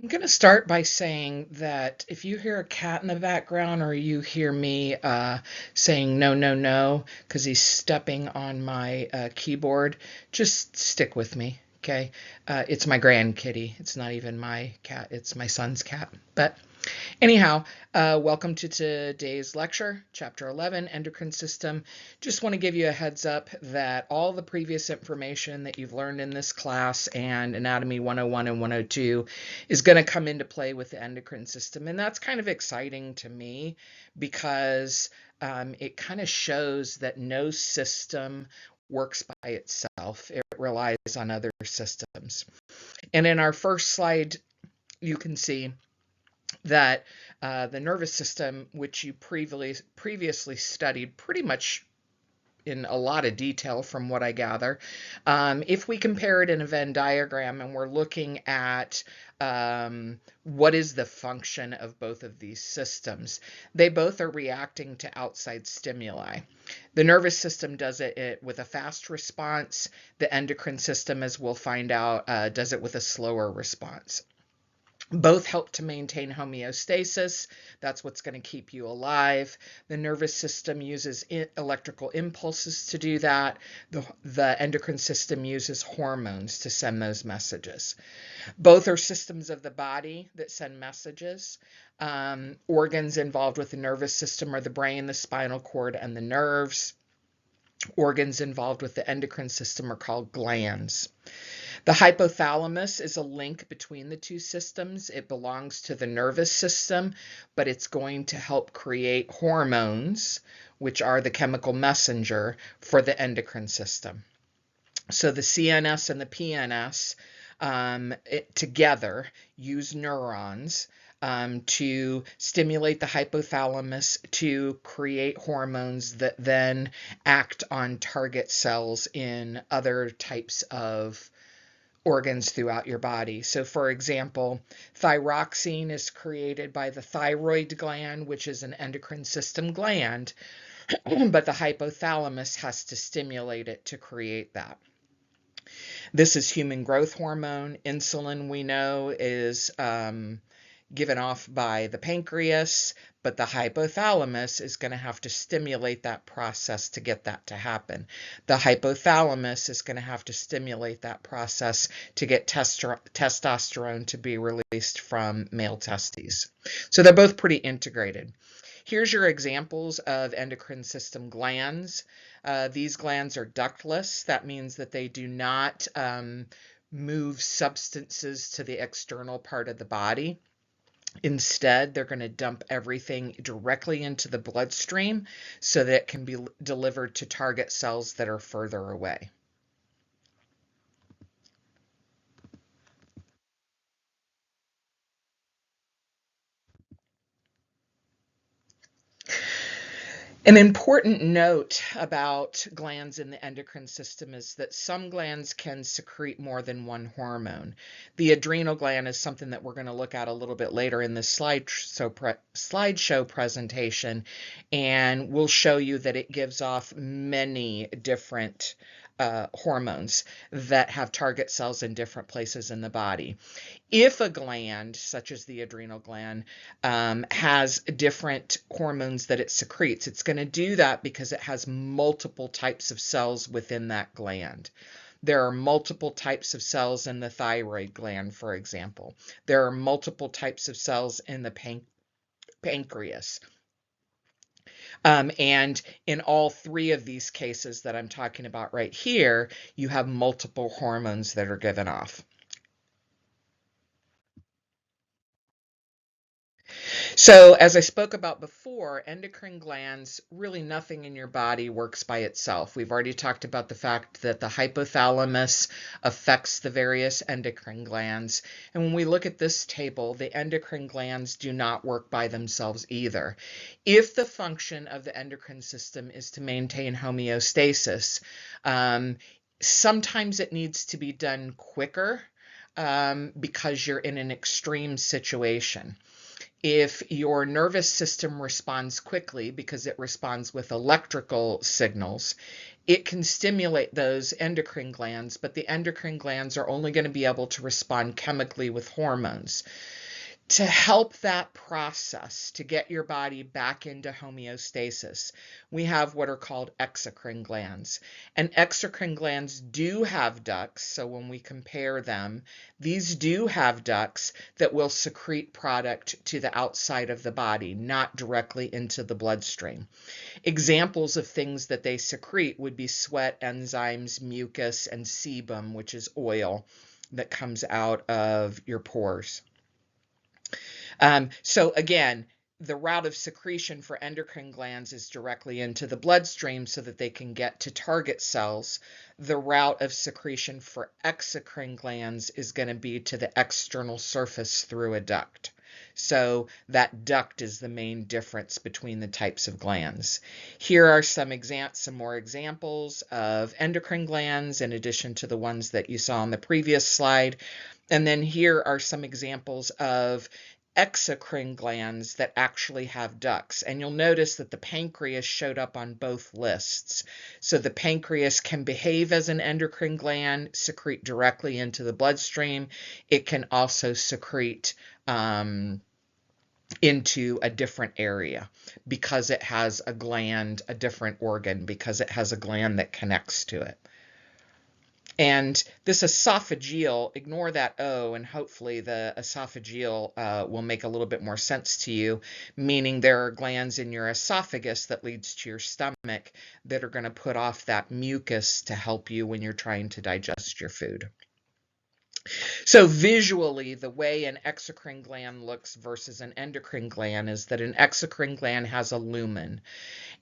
I'm going to start by saying that if you hear a cat in the background or you hear me saying no, no, no, because he's stepping on my keyboard, just stick with me, okay? It's my grandkitty. It's not even my cat, it's my son's cat. But anyhow, welcome to today's lecture, Chapter 11, Endocrine System. Just want to give you a heads up that all the previous information that you've learned in this class and Anatomy 101 and 102 is going to come into play with the endocrine system. And that's kind of exciting to me because it kind of shows that no system works by itself. It relies on other systems. And in our first slide, you can see that the nervous system, which you previously studied pretty much in a lot of detail from what I gather, if we compare it in a Venn diagram and we're looking at what is the function of both of these systems, they both are reacting to outside stimuli. The nervous system does it with a fast response. The endocrine system, as we'll find out, does it with a slower response. Both help to maintain homeostasis. That's what's going to keep you alive. The nervous system uses electrical impulses to do that. The endocrine system uses hormones to send those messages. Both are systems of the body that send messages. Organs involved with the nervous system are the brain, the spinal cord, and the nerves. Organs involved with the endocrine system are called glands. The hypothalamus is a link between the two systems. It belongs to the nervous system, but it's going to help create hormones, which are the chemical messenger for the endocrine system. So the CNS and the PNS together use neurons to stimulate the hypothalamus to create hormones that then act on target cells in other types of organs throughout your body. So for example, thyroxine is created by the thyroid gland, which is an endocrine system gland, but the hypothalamus has to stimulate it to create that. This is human growth hormone. Insulin, we know, is given off by the pancreas, but the hypothalamus is going to have to stimulate that process to get that to happen. The hypothalamus is going to have to stimulate that process to get testosterone to be released from male testes. So they're both pretty integrated. Here's your examples of endocrine system glands. These glands are ductless. That means that they do not move substances to the external part of the body. Instead, they're going to dump everything directly into the bloodstream so that it can be delivered to target cells that are further away. An important note about glands in the endocrine system is that some glands can secrete more than one hormone. The adrenal gland is something that we're going to look at a little bit later in this slideshow presentation, and we'll show you that it gives off many different hormones that have target cells in different places in the body. If a gland, such as the adrenal gland, has different hormones that it secretes, it's going to do that because it has multiple types of cells within that gland. There are multiple types of cells in the thyroid gland, for example. There are multiple types of cells in the pancreas. And in all three of these cases that I'm talking about right here, you have multiple hormones that are given off. So as I spoke about before, endocrine glands, really nothing in your body works by itself. We've already talked about the fact that the hypothalamus affects the various endocrine glands. And when we look at this table, the endocrine glands do not work by themselves either. If the function of the endocrine system is to maintain homeostasis, sometimes it needs to be done quicker because you're in an extreme situation. If your nervous system responds quickly because it responds with electrical signals, it can stimulate those endocrine glands, but the endocrine glands are only going to be able to respond chemically with hormones. To help that process, to get your body back into homeostasis, we have what are called exocrine glands. And exocrine glands do have ducts, so when we compare them, these do have ducts that will secrete product to the outside of the body, not directly into the bloodstream. Examples of things that they secrete would be sweat, enzymes, mucus, and sebum, which is oil that comes out of your pores. So again, the route of secretion for endocrine glands is directly into the bloodstream so that they can get to target cells. The route of secretion for exocrine glands is going to be to the external surface through a duct. So that duct is the main difference between the types of glands. Here are some more examples of endocrine glands in addition to the ones that you saw on the previous slide. And then here are some examples of exocrine glands that actually have ducts. And you'll notice that the pancreas showed up on both lists. So the pancreas can behave as an endocrine gland, secrete directly into the bloodstream. It can also secrete into a different area because it has a gland, a different organ, because it has a gland that connects to it. And this esophageal, ignore that O, and hopefully the esophageal will make a little bit more sense to you, meaning there are glands in your esophagus that leads to your stomach that are going to put off that mucus to help you when you're trying to digest your food. So visually, the way an exocrine gland looks versus an endocrine gland is that an exocrine gland has a lumen,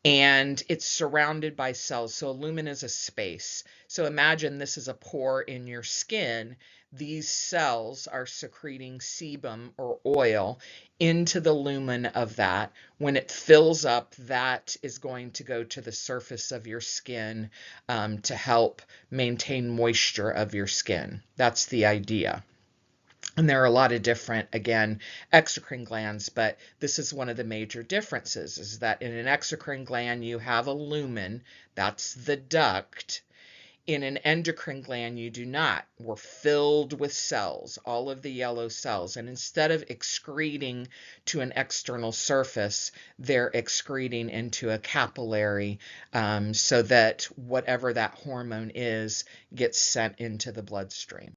and it's surrounded by cells. So a lumen is a space. So imagine this is a pore in your skin. These cells are secreting sebum or oil into the lumen of that. When it fills up, that is going to go to the surface of your skin to help maintain moisture of your skin. That's the idea. And there are a lot of different, again, exocrine glands, but this is one of the major differences, is that in an exocrine gland, you have a lumen, that's the duct. In an endocrine gland, you do not. We're filled with cells, all of the yellow cells. And instead of excreting to an external surface, they're excreting into a capillary so that whatever that hormone is gets sent into the bloodstream.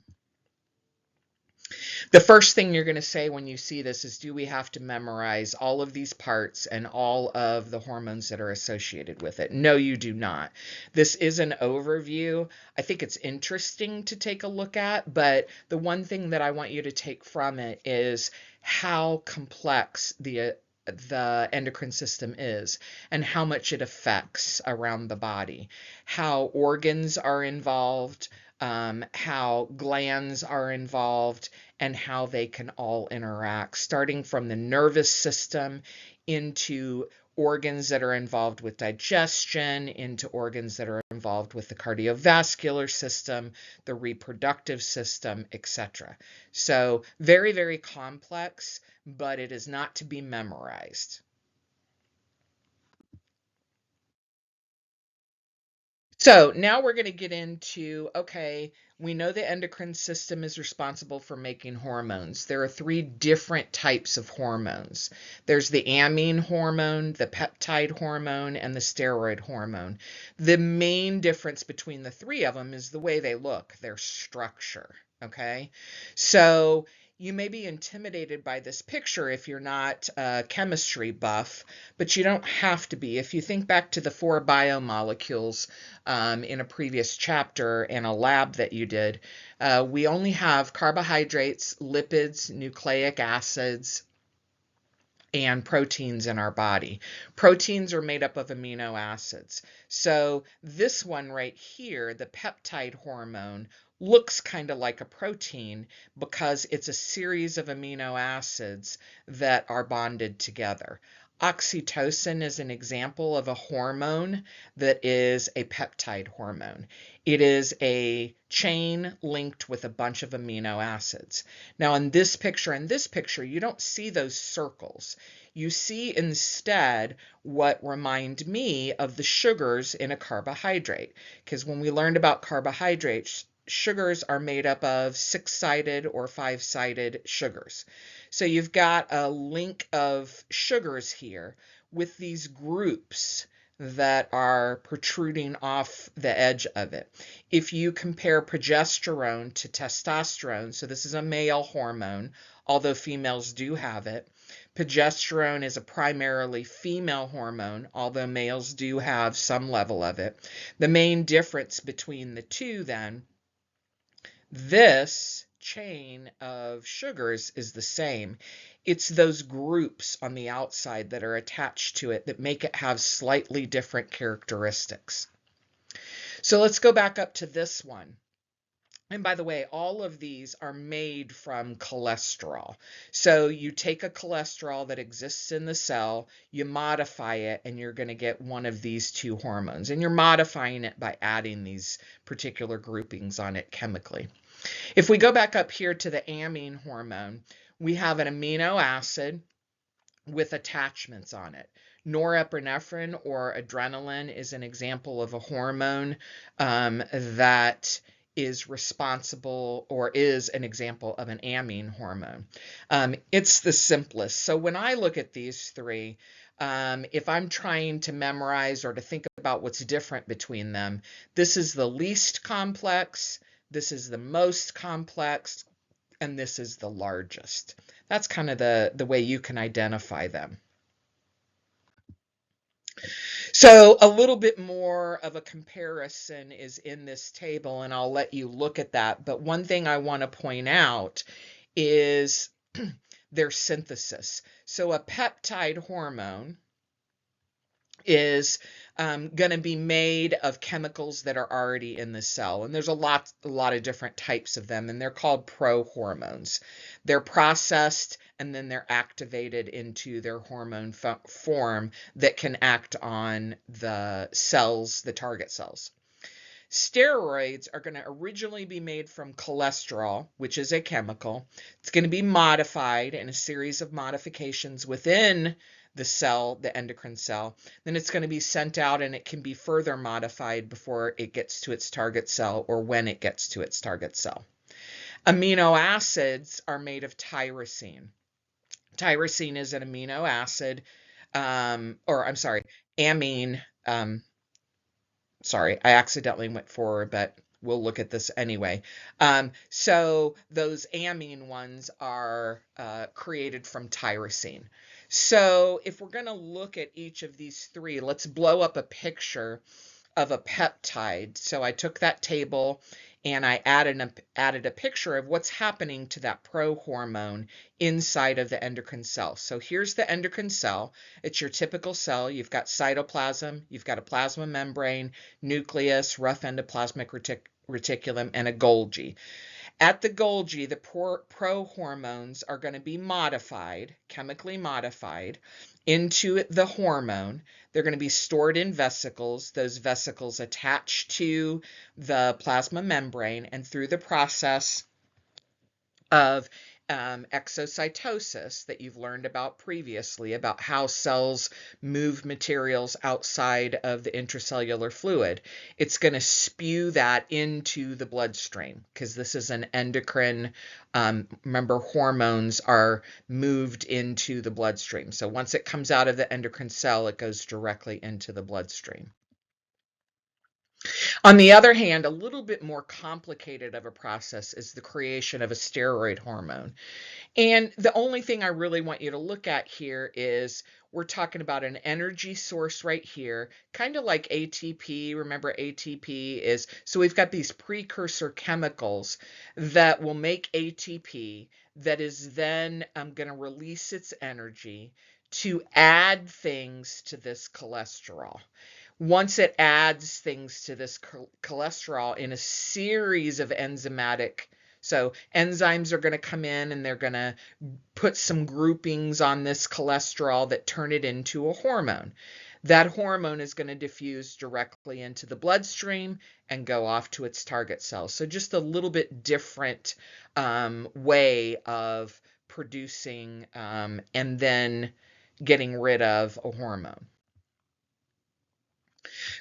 The first thing you're going to say when you see this is, do we have to memorize all of these parts and all of the hormones that are associated with it? No, you do not. This is an overview. I think it's interesting to take a look at, but the one thing that I want you to take from it is how complex the endocrine system is and how much it affects around the body, how organs are involved, how glands are involved, and how they can all interact, starting from the nervous system into organs that are involved with digestion, into organs that are involved with the cardiovascular system, the reproductive system, etc. So very, very complex, but it is not to be memorized. So now we're going to get into, okay, we know the endocrine system is responsible for making hormones. There are 3 different types of hormones. There's the amine hormone, the peptide hormone, and the steroid hormone. The main difference between the 3 of them is the way they look, their structure, okay? So you may be intimidated by this picture if you're not a chemistry buff, but you don't have to be. If you think back to the 4 biomolecules in a previous chapter in a lab that you did, we only have carbohydrates, lipids, nucleic acids, and proteins in our body. Proteins are made up of amino acids. So this one right here, the peptide hormone, looks kind of like a protein because it's a series of amino acids that are bonded together. Oxytocin is an example of a hormone that is a peptide hormone. It is a chain linked with a bunch of amino acids. Now in this picture, you don't see those circles. You see instead what remind me of the sugars in a carbohydrate. Because when we learned about carbohydrates, sugars are made up of 6-sided or 5-sided sugars. So you've got a link of sugars here with these groups that are protruding off the edge of it. If you compare progesterone to testosterone, so this is a male hormone, although females do have it. Progesterone is a primarily female hormone, although males do have some level of it. The main difference between the two then, this chain of sugars is the same. It's those groups on the outside that are attached to it that make it have slightly different characteristics. So let's go back up to this one. And by the way, all of these are made from cholesterol. So you take a cholesterol that exists in the cell, you modify it, and you're going to get one of these two hormones. And you're modifying it by adding these particular groupings on it chemically. If we go back up here to the amine hormone, we have an amino acid with attachments on it. Norepinephrine or adrenaline is an example of a hormone that is responsible or is an example of an amine hormone. It's the simplest. So when I look at these three, if I'm trying to memorize or to think about what's different between them, this is the least complex, this is the most complex, and this is the largest. That's kind of the way you can identify them. So a little bit more of a comparison is in this table, and I'll let you look at that. But one thing I want to point out is their synthesis. So a peptide hormone is going to be made of chemicals that are already in the cell. And there's a lot of different types of them, and they're called prohormones. They're processed and then they're activated into their hormone form that can act on the cells, the target cells. Steroids are going to originally be made from cholesterol, which is a chemical. It's going to be modified in a series of modifications within the cell, the endocrine cell. Then it's going to be sent out and it can be further modified before it gets to its target cell or when it gets to its target cell. Amino acids are made of tyrosine. Tyrosine is an amino acid, amine. Sorry, I accidentally went forward, but we'll look at this anyway. So those amine ones are created from tyrosine. So if we're going to look at each of these three, let's blow up a picture of a peptide. So I took that table and I added a picture of what's happening to that prohormone inside of the endocrine cell. So here's the endocrine cell. It's your typical cell. You've got cytoplasm, you've got a plasma membrane, nucleus, rough endoplasmic reticulum, and a Golgi. At the Golgi, the prohormones are going to be modified, chemically modified, into the hormone. They're going to be stored in vesicles. Those vesicles attach to the plasma membrane, and through the process of exocytosis that you've learned about previously, about how cells move materials outside of the intracellular fluid, it's going to spew that into the bloodstream because this is an endocrine. Remember, hormones are moved into the bloodstream. So once it comes out of the endocrine cell, it goes directly into the bloodstream. On the other hand, a little bit more complicated of a process is the creation of a steroid hormone. And the only thing I really want you to look at here is we're talking about an energy source right here, kind of like ATP. Remember, ATP is, so we've got these precursor chemicals that will make ATP that is then going to release its energy to add things to this cholesterol. Once it adds things to this cholesterol in a series of enzymatic So enzymes are going to come in and they're going to put some groupings on this cholesterol that turn it into a hormone. That hormone is going to diffuse directly into the bloodstream and go off to its target cells. So just a little bit different way of producing and then getting rid of a hormone.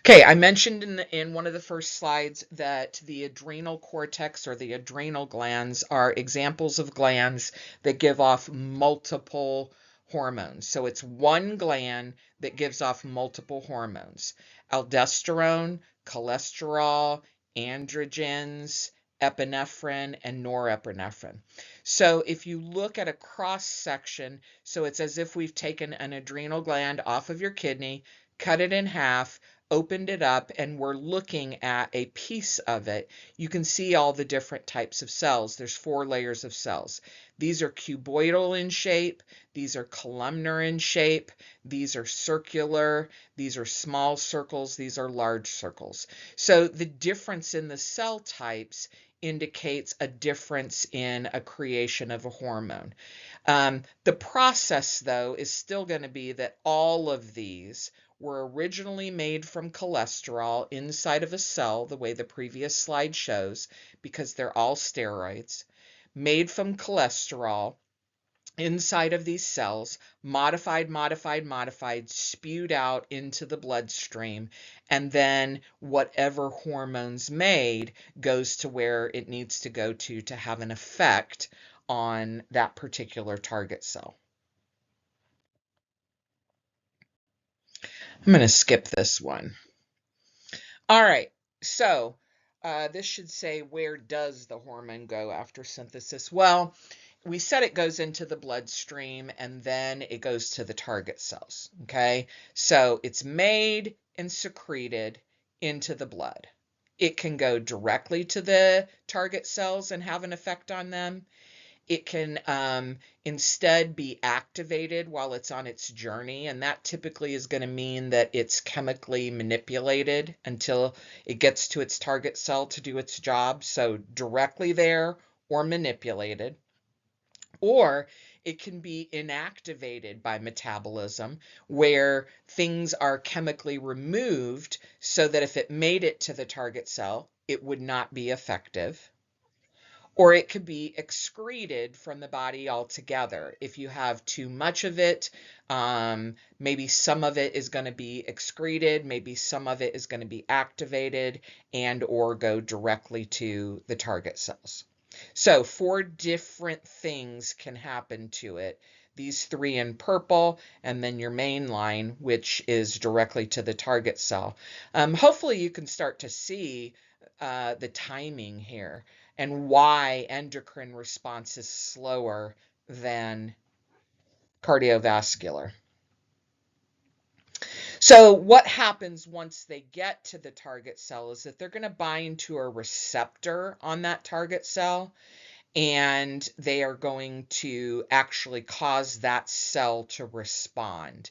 Okay, I mentioned in one of the first slides that the adrenal cortex or the adrenal glands are examples of glands that give off multiple hormones. So it's one gland that gives off multiple hormones: aldosterone, cholesterol, androgens, epinephrine, and norepinephrine. So if you look at a cross section, so it's as if we've taken an adrenal gland off of your kidney, cut it in half, opened it up, and we're looking at a piece of it. You can see all the different types of cells. There's 4 layers of cells. These are cuboidal in shape. These are columnar in shape. These are circular. These are small circles. These are large circles. So the difference in the cell types indicates a difference in a creation of a hormone. The process, though, is still going to be that all of these were originally made from cholesterol inside of a cell, the way the previous slide shows, because they're all steroids, made from cholesterol inside of these cells, modified, spewed out into the bloodstream, and then whatever hormones made goes to where it needs to go to have an effect on that particular target cell. I'm going to skip this one. All right, so this should say, where does the hormone go after synthesis? Well, we said it goes into the bloodstream and then it goes to the target cells, okay? So it's made and secreted into the blood. It can go directly to the target cells and have an effect on them. It can instead be activated while it's on its journey, and that typically is going to mean that it's chemically manipulated until it gets to its target cell to do its job. So directly there or manipulated. Or it can be inactivated by metabolism, where things are chemically removed so that if it made it to the target cell, it would not be effective. Or it could be excreted from the body altogether. If you have too much of it, maybe some of it is going to be excreted, maybe some of it is going to be activated and or go directly to the target cells. So 4 different things can happen to it. These 3 in purple, and then your main line, which is directly to the target cell. Hopefully you can start to see the timing here and why endocrine response is slower than cardiovascular. So what happens once they get to the target cell is that they're going to bind to a receptor on that target cell, and they are going to actually cause that cell to respond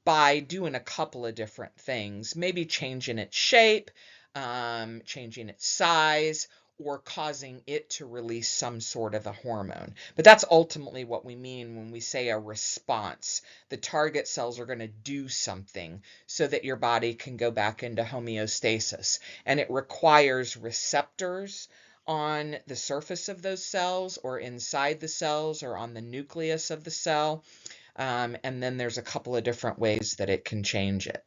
by doing a couple of different things, maybe changing its shape, changing its size, or causing it to release some sort of a hormone. But that's ultimately what we mean when we say a response. The target cells are going to do something so that your body can go back into homeostasis. And it requires receptors on the surface of those cells or inside the cells or on the nucleus of the cell. And then there's a couple of different ways that it can change it.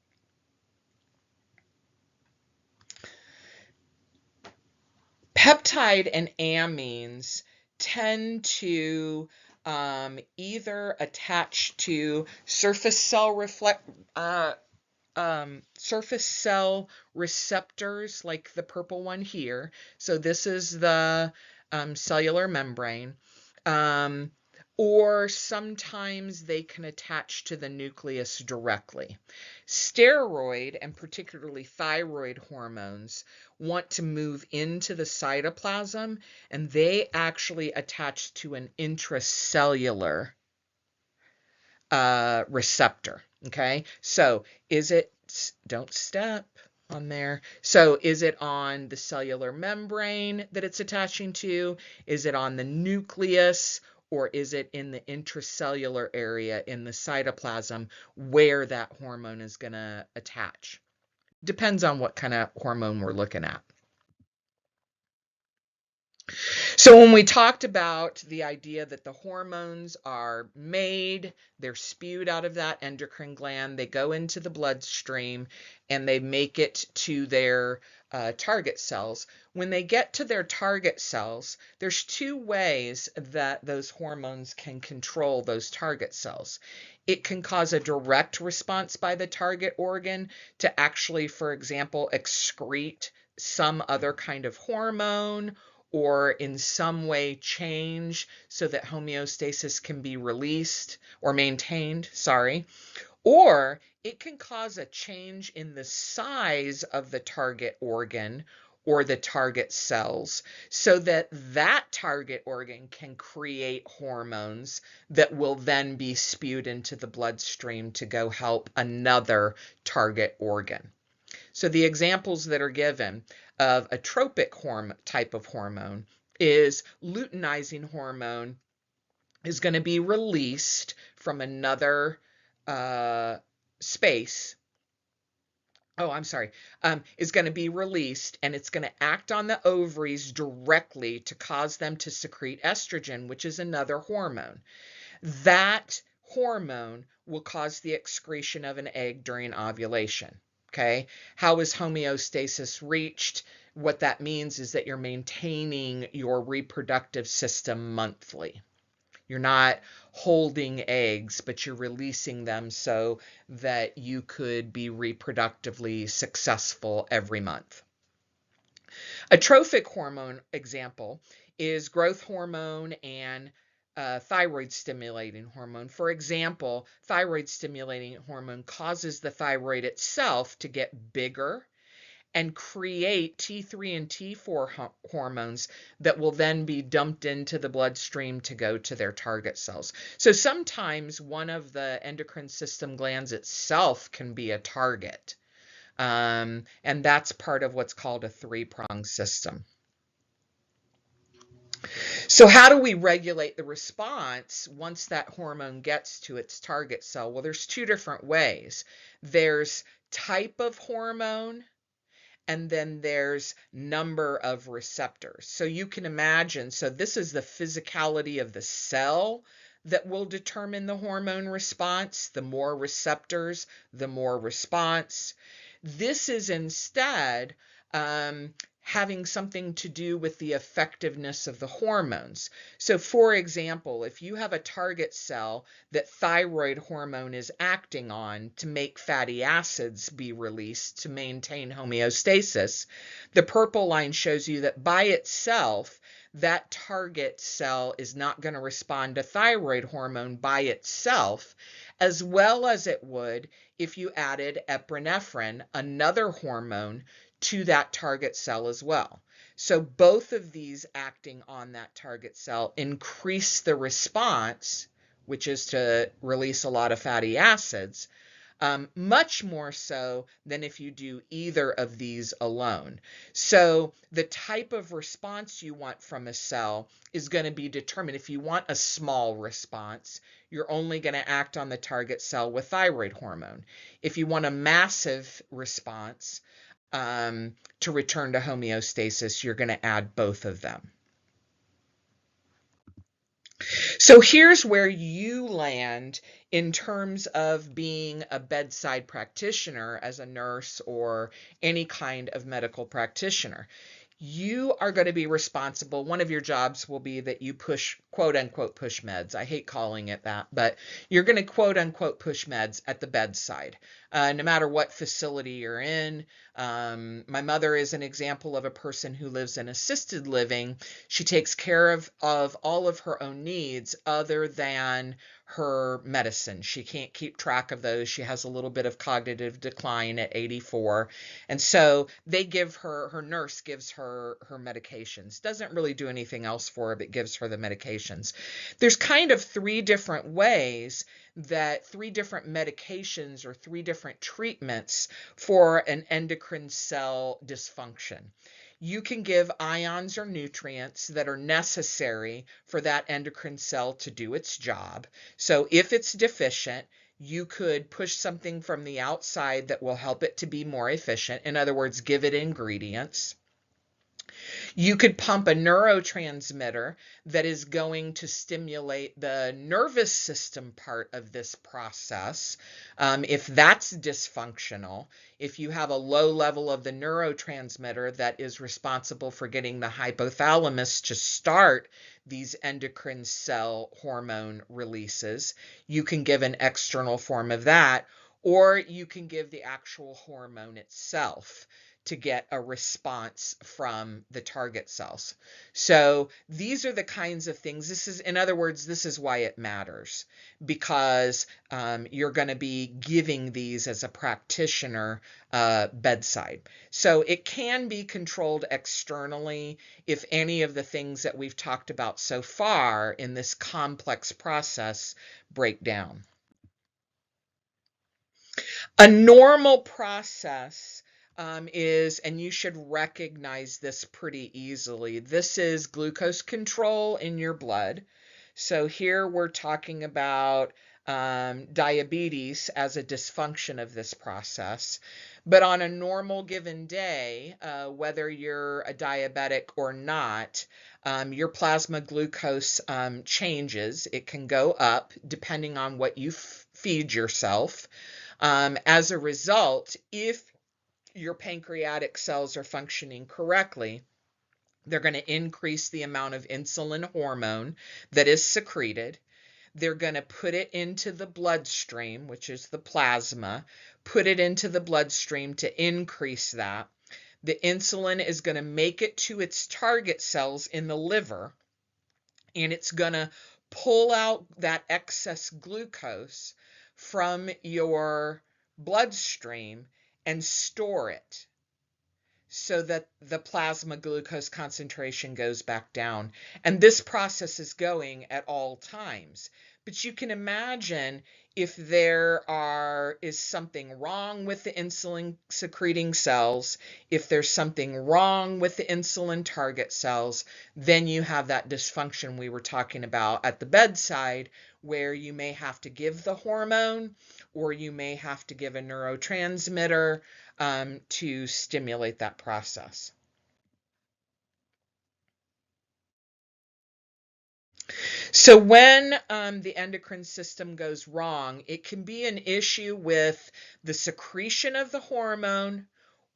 Peptide and amines tend to either attach to surface cell receptors, like the purple one here. So this is the cellular membrane. Or sometimes they can attach to the nucleus directly. Steroid, and particularly thyroid hormones, want to move into the cytoplasm, and they actually attach to an intracellular receptor. Okay, so don't step. on there. So is it on the cellular membrane that it's attaching to? Is it on the nucleus? Or is it in the intracellular area in the cytoplasm where that hormone is going to attach? Depends on what kind of hormone we're looking at. So when we talked about the idea that the hormones are made, they're spewed out of that endocrine gland, they go into the bloodstream, and they make it to their target cells. When they get to their target cells, there's two ways that those hormones can control those target cells. It can cause a direct response by the target organ to actually, for example, excrete some other kind of hormone, or in some way change so that homeostasis can be released or maintained, sorry. Or it can cause a change in the size of the target organ or the target cells so that that target organ can create hormones that will then be spewed into the bloodstream to go help another target organ. So the examples that are given of a tropic type of hormone is luteinizing hormone is going to be released from another space. Oh, I'm sorry, is going to be released, and it's going to act on the ovaries directly to cause them to secrete estrogen, which is another hormone. That hormone will cause the excretion of an egg during ovulation. Okay, how is homeostasis reached? What that means is that you're maintaining your reproductive system monthly. You're not holding eggs, but you're releasing them so that you could be reproductively successful every month. A trophic hormone example is growth hormone and thyroid stimulating hormone. For example, thyroid stimulating hormone causes the thyroid itself to get bigger and create T3 and T4 hormones that will then be dumped into the bloodstream to go to their target cells. So sometimes one of the endocrine system glands itself can be a target. And that's part of what's called a three-pronged system. So how do we regulate the response once that hormone gets to its target cell? Well, there's two different ways. There's type of hormone, and then there's number of receptors. So you can imagine, so this is the physicality of the cell that will determine the hormone response. The more receptors, the more response. This is instead having something to do with the effectiveness of the hormones. So for example, if you have a target cell that thyroid hormone is acting on to make fatty acids be released to maintain homeostasis, the purple line shows you that by itself, that target cell is not going to respond to thyroid hormone by itself as well as it would if you added epinephrine, another hormone, to that target cell as well. So both of these acting on that target cell increase the response, which is to release a lot of fatty acids, much more so than if you do either of these alone. So the type of response you want from a cell is going to be determined. If you want a small response, you're only going to act on the target cell with thyroid hormone. If you want a massive response to return to homeostasis, you're going to add both of them. So here's where you land in terms of being a bedside practitioner as a nurse or any kind of medical practitioner. You are going to be responsible. One of your jobs will be that you push, quote unquote, push meds. I hate calling it that, but you're going to, quote unquote, push meds at the bedside, no matter what facility you're in. My mother is an example of a person who lives in assisted living. She takes care of all of her own needs other than her medicine. She can't keep track of those. She has a little bit of cognitive decline at 84. And so they give her, her nurse gives her her medications. Doesn't really do anything else for her, but gives her the medications. There's kind of three different ways that three different medications or three different treatments for an endocrine cell dysfunction. You can give ions or nutrients that are necessary for that endocrine cell to do its job. So if it's deficient, you could push something from the outside that will help it to be more efficient. In other words, give it ingredients. You could pump a neurotransmitter that is going to stimulate the nervous system part of this process. If that's dysfunctional, if you have a low level of the neurotransmitter that is responsible for getting the hypothalamus to start these endocrine cell hormone releases, you can give an external form of that, or you can give the actual hormone itself to get a response from the target cells. So these are the kinds of things. This is, in other words, this is why it matters, because you're going to be giving these as a practitioner bedside. So it can be controlled externally if any of the things that we've talked about so far in this complex process break down. A normal process is, and you should recognize this pretty easily, this is glucose control in your blood. So here we're talking about diabetes as a dysfunction of this process. But on a normal given day, whether you're a diabetic or not, your plasma glucose changes. It can go up depending on what you feed yourself. As a result, if your pancreatic cells are functioning correctly, they're going to increase the amount of insulin hormone that is secreted. They're going to put it into the bloodstream, which is the plasma, put it into the bloodstream to increase that. The insulin is going to make it to its target cells in the liver, and it's going to pull out that excess glucose from your bloodstream and store it so that the plasma glucose concentration goes back down. And this process is going at all times. But you can imagine if there is something wrong with the insulin secreting cells, if there's something wrong with the insulin target cells, then you have that dysfunction we were talking about at the bedside, where you may have to give the hormone or you may have to give a neurotransmitter to stimulate that process. So when the endocrine system goes wrong, it can be an issue with the secretion of the hormone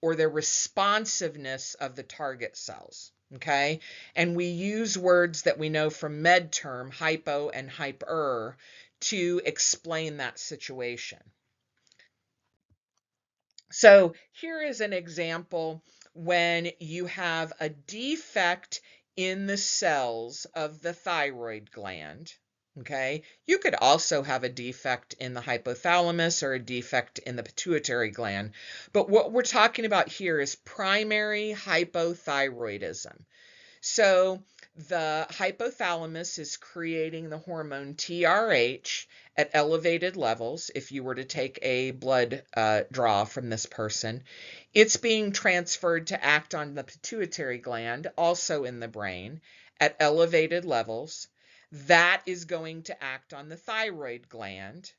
or the responsiveness of the target cells. Okay, and we use words that we know from med term, hypo and hyper, to explain that situation. So here is an example when you have a defect in the cells of the thyroid gland. Okay, you could also have a defect in the hypothalamus or a defect in the pituitary gland. But what we're talking about here is primary hypothyroidism. So the hypothalamus is creating the hormone TRH at elevated levels. If you were to take a blood draw from this person, it's being transferred to act on the pituitary gland, also in the brain, at elevated levels. That is going to act on the thyroid gland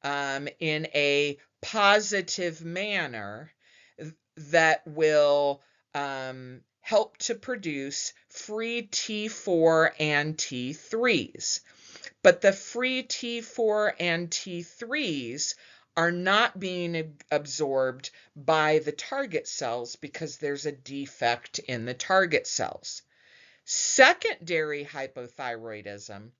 in a positive manner that will help to produce free T4 and T3s. But the free T4 and T3s are not being absorbed by the target cells because there's a defect in the target cells. Secondary hypothyroidism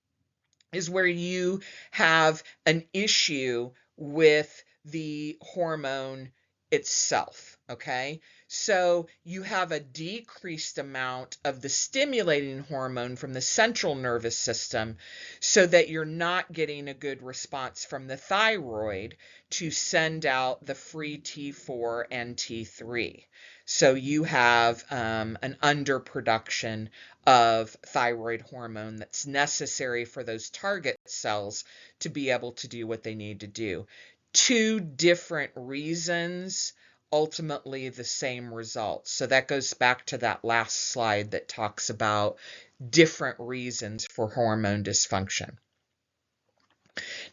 is where you have an issue with the hormone itself, okay? So you have a decreased amount of the stimulating hormone from the central nervous system so that you're not getting a good response from the thyroid to send out the free T4 and T3. So you have an underproduction of thyroid hormone that's necessary for those target cells to be able to do what they need to do. Two different reasons, ultimately the same results. So that goes back to that last slide that talks about different reasons for hormone dysfunction.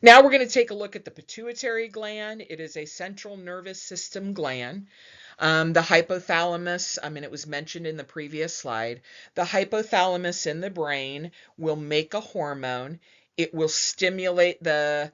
Now we're going to take a look at the pituitary gland. It is a central nervous system gland. The hypothalamus, it was mentioned in the previous slide. The hypothalamus in the brain will make a hormone. It will stimulate the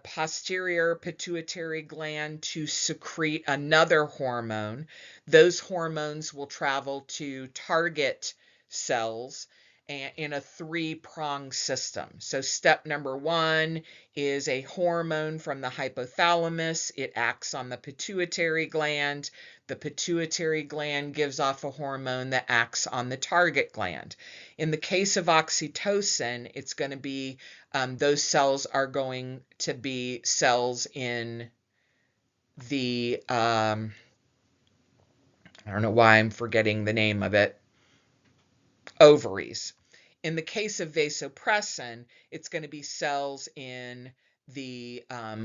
posterior pituitary gland to secrete another hormone. Those hormones will travel to target cells in a three-pronged system. So step number one is a hormone from the hypothalamus. It acts on the pituitary gland. The pituitary gland gives off a hormone that acts on the target gland. In the case of oxytocin, it's going to be, those cells are going to be cells in the, I don't know why I'm forgetting the name of it, ovaries. In the case of vasopressin, it's going to be cells in the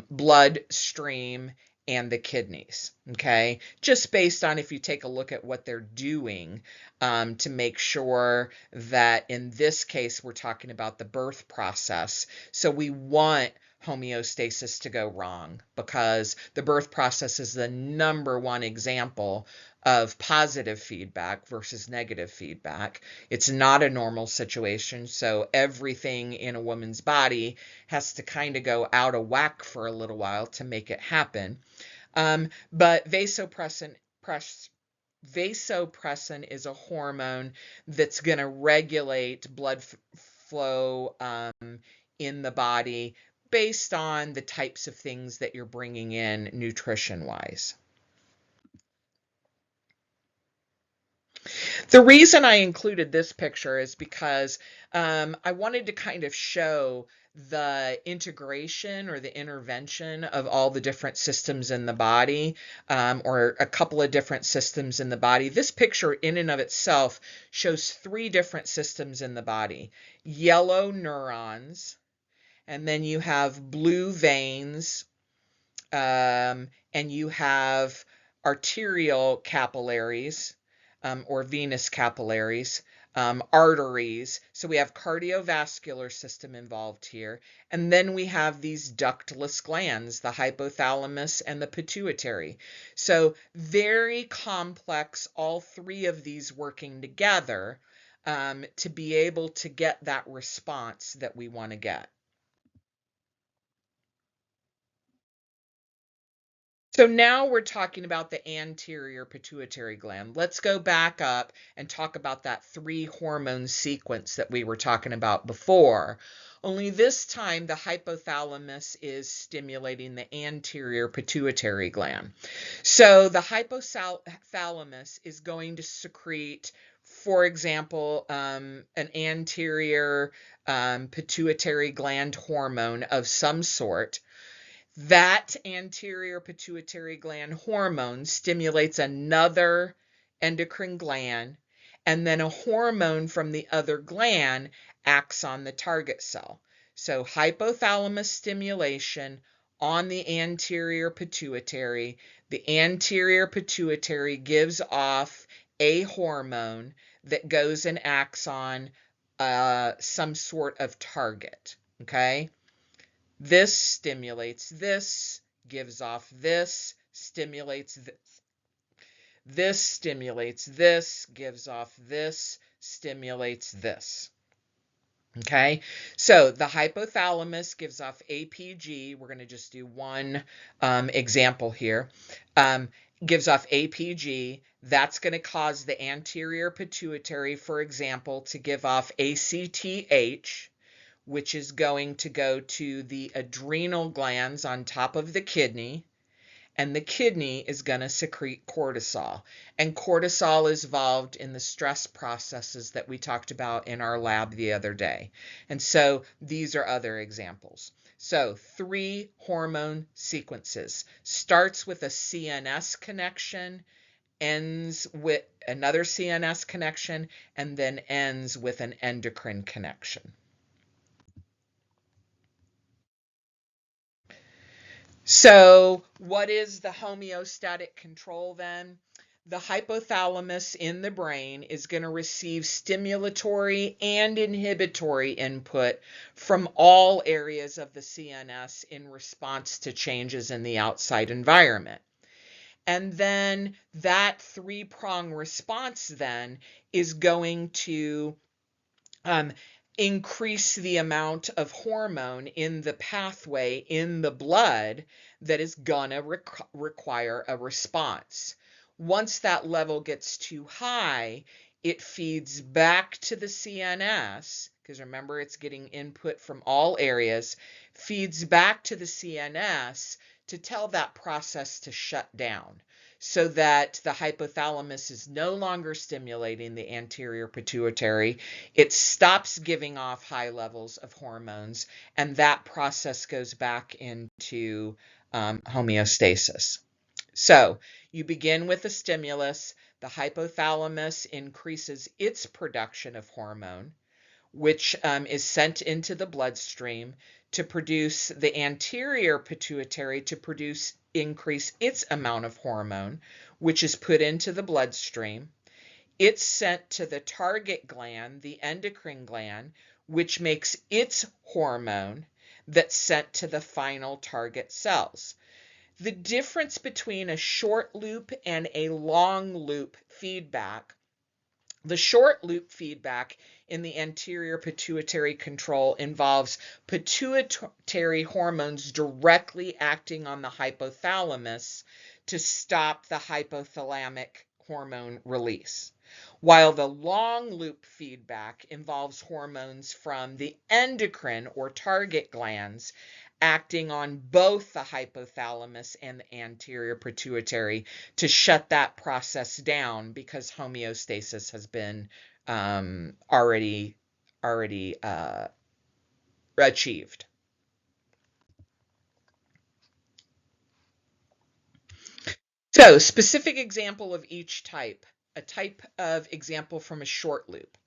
bloodstream and the kidneys, okay? Just based on if you take a look at what they're doing to make sure that in this case, we're talking about the birth process. So we want homeostasis to go wrong because the birth process is the number one example of positive feedback versus negative feedback. It's not a normal situation, so everything in a woman's body has to kind of go out of whack for a little while to make it happen. But vasopressin is a hormone that's going to regulate blood flow in the body based on the types of things that you're bringing in nutrition-wise. The reason I included this picture is because I wanted to kind of show the integration or the intervention of all the different systems in the body, or a couple of different systems in the body. This picture in and of itself shows three different systems in the body. Yellow neurons, and then you have blue veins, and you have arterial capillaries, or venous capillaries, arteries. So we have cardiovascular system involved here. And then we have these ductless glands, the hypothalamus and the pituitary. So very complex, all three of these working together to be able to get that response that we want to get. So now we're talking about the anterior pituitary gland. Let's go back up and talk about that three hormone sequence that we were talking about before. Only this time the hypothalamus is stimulating the anterior pituitary gland. So the hypothalamus is going to secrete, for example, an anterior pituitary gland hormone of some sort. That anterior pituitary gland hormone stimulates another endocrine gland, and then a hormone from the other gland acts on the target cell. So hypothalamus stimulation on the anterior pituitary. The anterior pituitary gives off a hormone that goes and acts on some sort of target, okay? This stimulates this, gives off this, stimulates this. This stimulates this, gives off this, stimulates this. Okay, so the hypothalamus gives off APG. We're going to just do one example here. Gives off APG. That's going to cause the anterior pituitary, for example, to give off ACTH, which is going to go to the adrenal glands on top of the kidney, and the kidney is going to secrete cortisol. And cortisol is involved in the stress processes that we talked about in our lab the other day. And so these are other examples. So 3 hormone sequences. Starts with a CNS connection, ends with another CNS connection, and then ends with an endocrine connection. So what is the homeostatic control then? The hypothalamus in the brain is going to receive stimulatory and inhibitory input from all areas of the CNS in response to changes in the outside environment. And then that 3-prong response then is going to um, increase the amount of hormone in the pathway in the blood that is gonna require a response. Once that level gets too high, it feeds back to the CNS, because remember it's getting input from all areas, feeds back to the CNS to tell that process to shut down, so that the hypothalamus is no longer stimulating the anterior pituitary. It stops giving off high levels of hormones, and that process goes back into homeostasis. So you begin with a stimulus. The hypothalamus increases its production of hormone, which is sent into the bloodstream to produce the anterior pituitary to increase its amount of hormone, which is put into the bloodstream. It's sent to the target gland, the endocrine gland, which makes its hormone that's sent to the final target cells. The difference between a short loop and a long loop feedback, the short loop feedback in the anterior pituitary control involves pituitary hormones directly acting on the hypothalamus to stop the hypothalamic hormone release, while the long loop feedback involves hormones from the endocrine or target glands acting on both the hypothalamus and the anterior pituitary to shut that process down, because homeostasis has been already achieved. So, specific example of each type. A type of example from a short loop.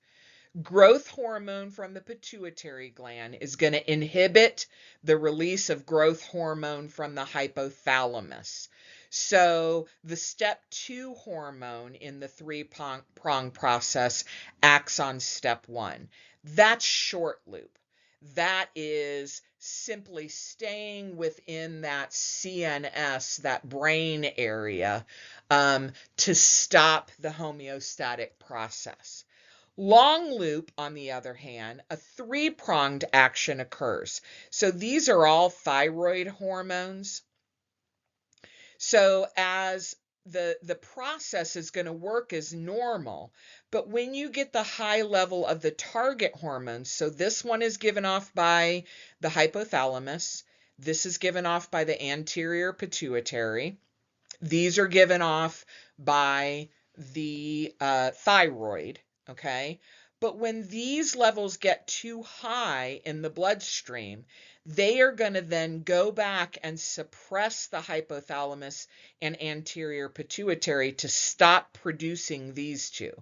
Growth hormone from the pituitary gland is going to inhibit the release of growth hormone from the hypothalamus. So the step 2 hormone in the 3-prong process acts on step 1. That's short loop. That is simply staying within that CNS, that brain area, to stop the homeostatic process. Long loop, on the other hand, a 3-pronged action occurs. So these are all thyroid hormones. So as the process is going to work as normal, but when you get the high level of the target hormones, so this one is given off by the hypothalamus, this is given off by the anterior pituitary, these are given off by the thyroid, okay? But when these levels get too high in the bloodstream, they are going to then go back and suppress the hypothalamus and anterior pituitary to stop producing these two.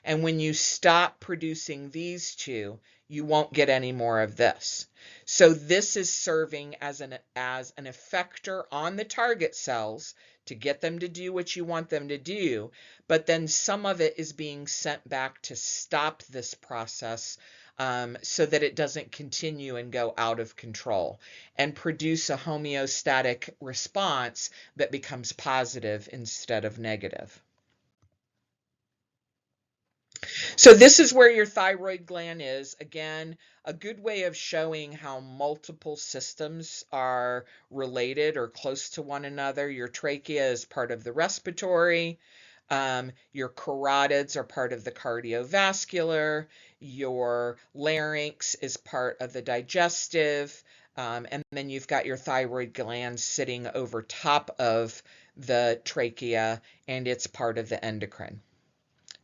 And when you stop producing these two, you won't get any more of this. So this is serving as an effector on the target cells to get them to do what you want them to do, but then some of it is being sent back to stop this process, so that it doesn't continue and go out of control and produce a homeostatic response that becomes positive instead of negative. So this is where your thyroid gland is. Again, a good way of showing how multiple systems are related or close to one another. Your trachea is part of the respiratory. Your carotids are part of the cardiovascular. Your larynx is part of the digestive. And then you've got your thyroid gland sitting over top of the trachea, and it's part of the endocrine.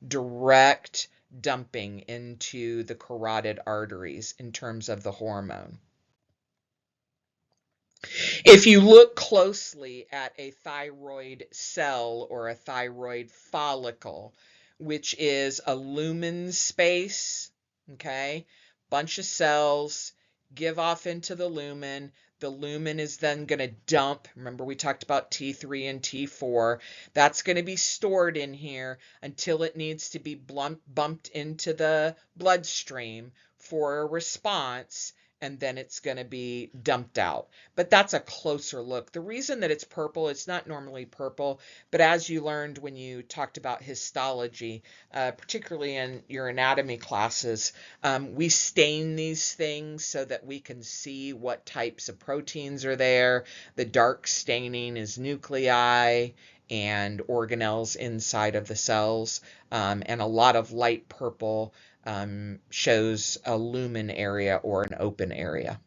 Direct dumping into the carotid arteries in terms of the hormone. If you look closely at a thyroid cell or a thyroid follicle, which is a lumen space, okay, bunch of cells give off into the lumen. The lumen is then going to dump. Remember, we talked about T3 and T4. That's going to be stored in here until it needs to be bumped into the bloodstream for a response, and then it's going to be dumped out. But that's a closer look. The reason that it's purple, it's not normally purple, but as you learned when you talked about histology, particularly in your anatomy classes, we stain these things so that we can see what types of proteins are there. The dark staining is nuclei and organelles inside of the cells, and a lot of light purple shows a lumen area or an open area.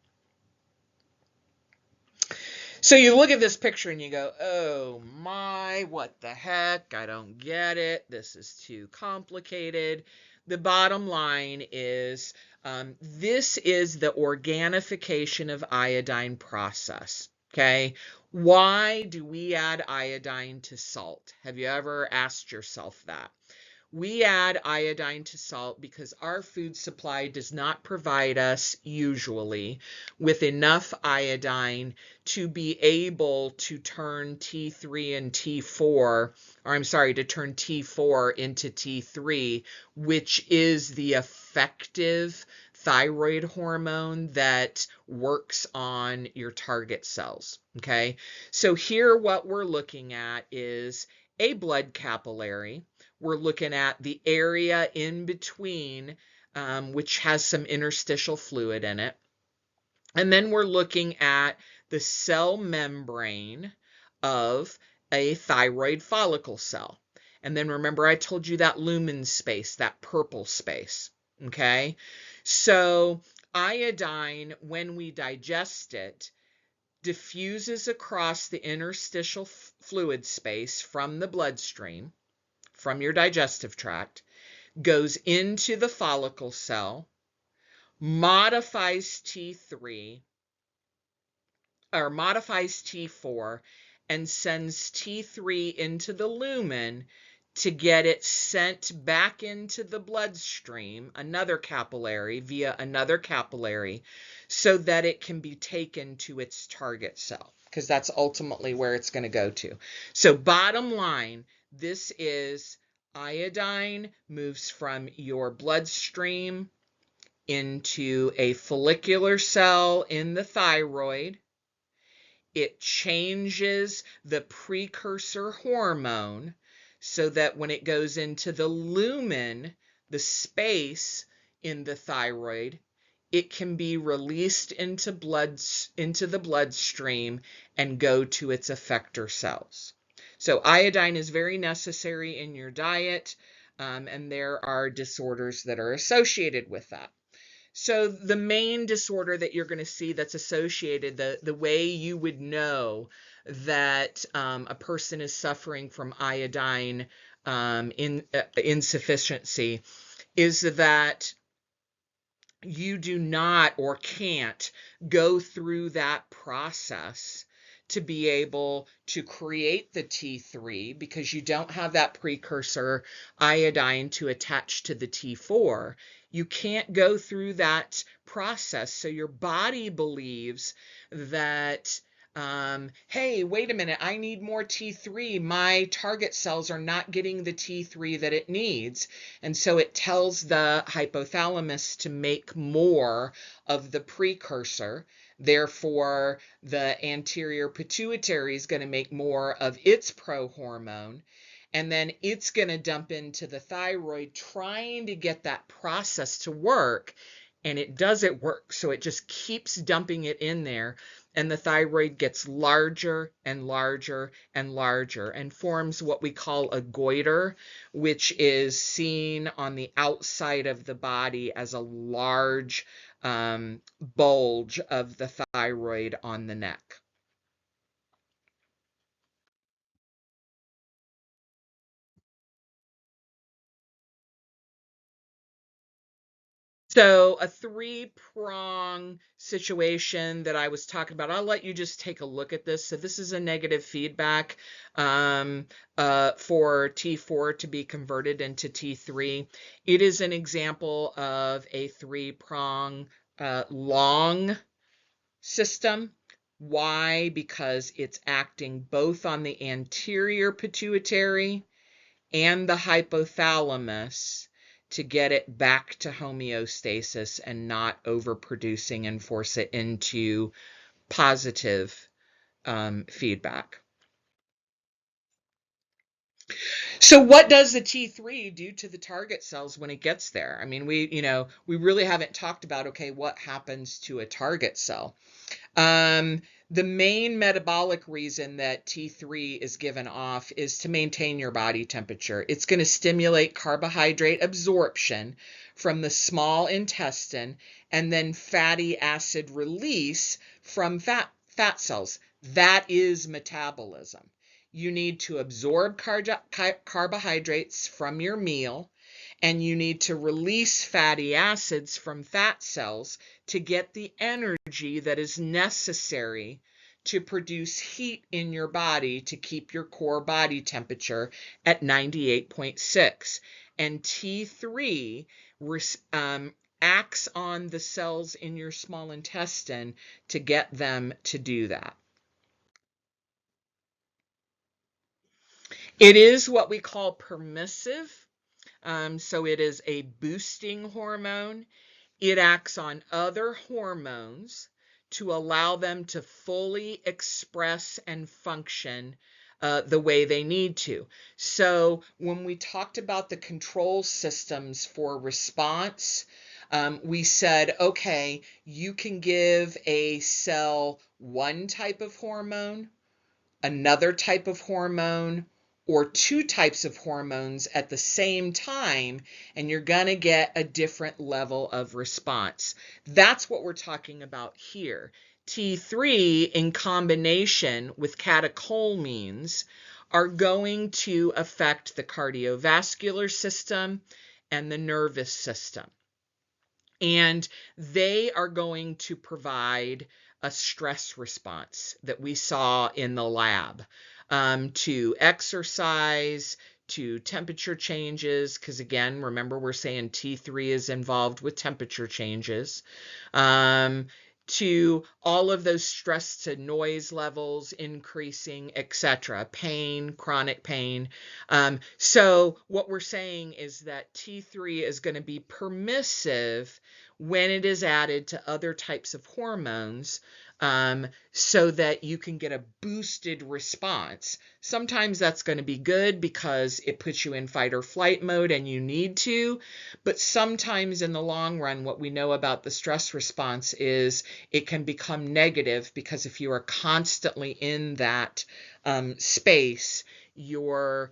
So you look at this picture and you go, oh my, what the heck? I don't get it. This is too complicated. The bottom line is this is the organification of iodine process. Okay. Why do we add iodine to salt? Have you ever asked yourself that? We add iodine to salt because our food supply does not provide us, usually, with enough iodine to be able to turn T3 and T4, or I'm sorry, to turn T4 into T3, which is the effective thyroid hormone that works on your target cells. Okay, so here what we're looking at is a blood capillary. We're looking at the area in between, which has some interstitial fluid in it. And then we're looking at the cell membrane of a thyroid follicle cell. And then remember, I told you that lumen space, that purple space. Okay? So iodine, when we digest it, diffuses across the interstitial fluid space from the bloodstream, from your digestive tract, goes into the follicle cell, modifies T3 or modifies T4, and sends T3 into the lumen to get it sent back into the bloodstream, another capillary, via another capillary, so that it can be taken to its target cell, because that's ultimately where it's going to go to. So bottom line, this is iodine moves from your bloodstream into a follicular cell in the thyroid. It changes the precursor hormone so that when it goes into the lumen, the space in the thyroid, it can be released into the bloodstream and go to its effector cells. So iodine is very necessary in your diet, and there are disorders that are associated with that. So the main disorder that you're going to see that's associated, the way you would know that a person is suffering from iodine insufficiency, is that you do not or can't go through that process to be able to create the T3 because you don't have that precursor iodine to attach to the T4. You can't go through that process. So your body believes that, hey, wait a minute, I need more T3. My target cells are not getting the T3 that it needs. And so it tells the hypothalamus to make more of the precursor. Therefore, the anterior pituitary is going to make more of its prohormone. And then it's going to dump into the thyroid trying to get that process to work. And it doesn't work. So it just keeps dumping it in there. And the thyroid gets larger and larger and larger and forms what we call a goiter, which is seen on the outside of the body as a large bulge of the thyroid on the neck. So a three-prong situation that I was talking about, I'll let you just take a look at this. So this is a negative feedback for T4 to be converted into T3. It is an example of a three-prong long system. Why? Because it's acting both on the anterior pituitary and the hypothalamus to get it back to homeostasis and not overproducing and force it into positive feedback. So what does the T3 do to the target cells when it gets there? I mean, we really haven't talked about, okay, what happens to a target cell? The main metabolic reason that T3 is given off is to maintain your body temperature. It's going to stimulate carbohydrate absorption from the small intestine and then fatty acid release from fat cells. That is metabolism. You need to absorb carbohydrates from your meal, and you need to release fatty acids from fat cells to get the energy that is necessary to produce heat in your body to keep your core body temperature at 98.6. And T3 acts on the cells in your small intestine to get them to do that. It is what we call permissive. So it is a boosting hormone. It acts on other hormones to allow them to fully express and function the way they need to. So when we talked about the control systems for response, we said, okay, you can give a cell one type of hormone, another type of hormone, or two types of hormones at the same time, and you're going to get a different level of response. That's what we're talking about here. T3 in combination with catecholamines are going to affect the cardiovascular system and the nervous system. And they are going to provide a stress response that we saw in the lab to exercise, to temperature changes, because again, remember we're saying T3 is involved with temperature changes, to all of those stress to noise levels increasing, etc., pain, chronic pain. So what we're saying is that T3 is going to be permissive when it is added to other types of hormones, so that you can get a boosted response. Sometimes that's going to be good because it puts you in fight or flight mode and you need to, but sometimes in the long run, what we know about the stress response is it can become negative, because if you are constantly in that space, you're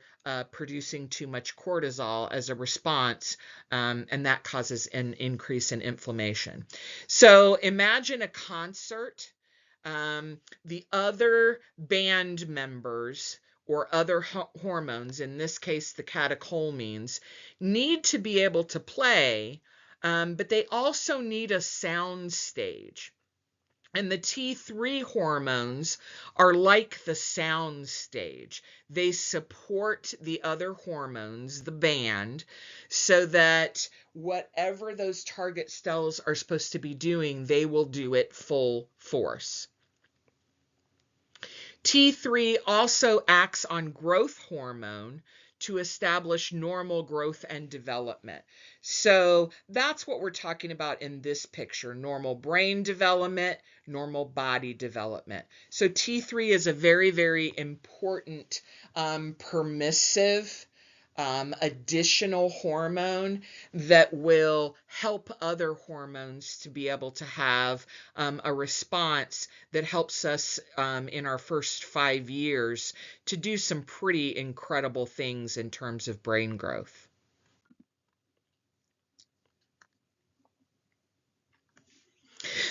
producing too much cortisol as a response, and that causes an increase in inflammation. So imagine a concert. The other band members or other hormones, in this case the catecholamines, need to be able to play, but they also need a sound stage. And the T3 hormones are like the sound stage. They support the other hormones, the band, so that whatever those target cells are supposed to be doing, they will do it full force. T3 also acts on growth hormone to establish normal growth and development. So that's what we're talking about in this picture: normal brain development, normal body development. So T3 is a very, very important permissive additional hormone that will help other hormones to be able to have a response that helps us in our first 5 years to do some pretty incredible things in terms of brain growth.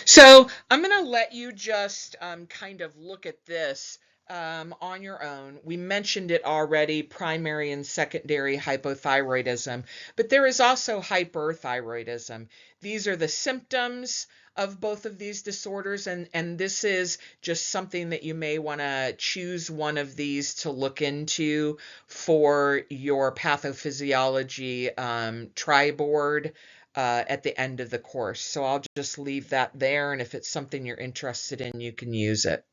So I'm going to let you just kind of look at this on your own. We mentioned it already, primary and secondary hypothyroidism, but there is also hyperthyroidism. These are the symptoms of both of these disorders, and this is just something that you may want to choose one of these to look into for your pathophysiology tri-board at the end of the course. So I'll just leave that there, and if it's something you're interested in, you can use it.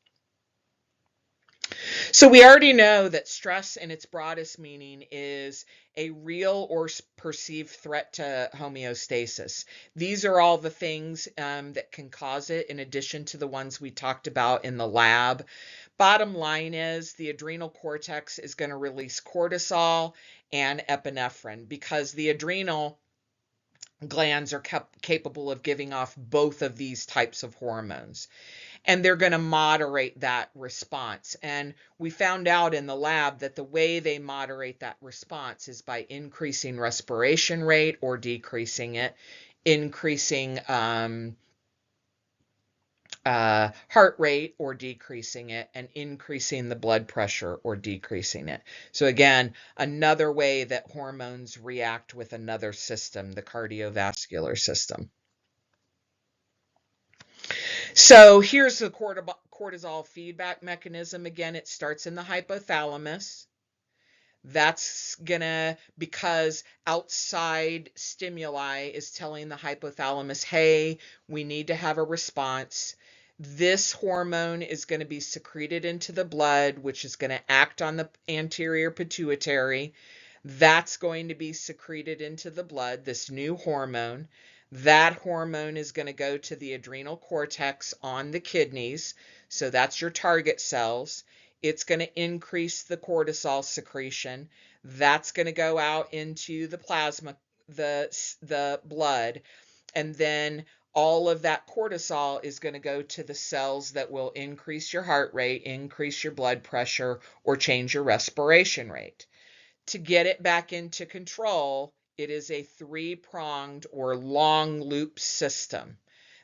So we already know that stress in its broadest meaning is a real or perceived threat to homeostasis. These are all the things that can cause it, in addition to the ones we talked about in the lab. Bottom line is the adrenal cortex is going to release cortisol and epinephrine because the adrenal glands are capable of giving off both of these types of hormones, and they're going to moderate that response. And we found out in the lab that the way they moderate that response is by increasing respiration rate or decreasing it, increasing heart rate or decreasing it, and increasing the blood pressure or decreasing it. So again, another way that hormones react with another system, the cardiovascular system. So here's the cortisol feedback mechanism. Again, it starts in the hypothalamus. That's gonna, because outside stimuli is telling the hypothalamus, hey, we need to have a response. This hormone is going to be secreted into the blood, which is going to act on the anterior pituitary. That's going to be secreted into the blood, this new hormone. That hormone is going to go to the adrenal cortex on the kidneys. So that's your target cells. It's going to increase the cortisol secretion. That's going to go out into the plasma, the blood, and then all of that cortisol is going to go to the cells that will increase your heart rate, increase your blood pressure, or change your respiration rate. To get it back into control, it is a three-pronged or long loop system.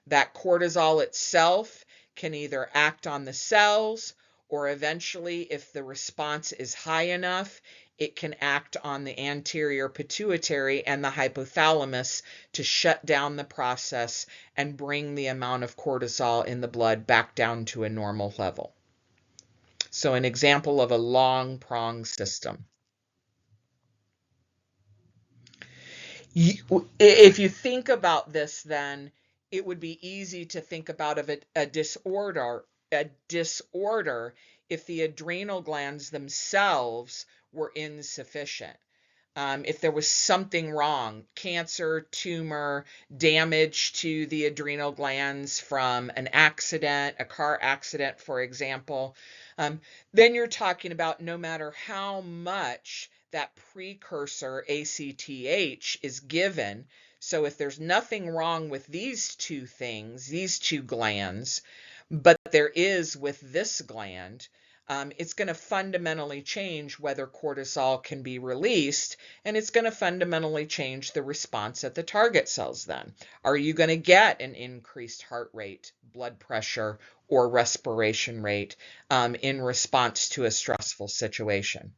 That cortisol itself can either act on the cells, or eventually, if the response is high enough, it can act on the anterior pituitary and the hypothalamus to shut down the process and bring the amount of cortisol in the blood back down to a normal level. So an example of a long prong system. If you think about this, then it would be easy to think about a disorder if the adrenal glands themselves were insufficient. If there was something wrong, cancer, tumor, damage to the adrenal glands from an accident, a car accident, for example, then you're talking about no matter how much that precursor ACTH is given. So if there's nothing wrong with these two things, these two glands, but there is with this gland, it's going to fundamentally change whether cortisol can be released, and it's going to fundamentally change the response at the target cells then. Are you going to get an increased heart rate, blood pressure, or respiration rate in response to a stressful situation?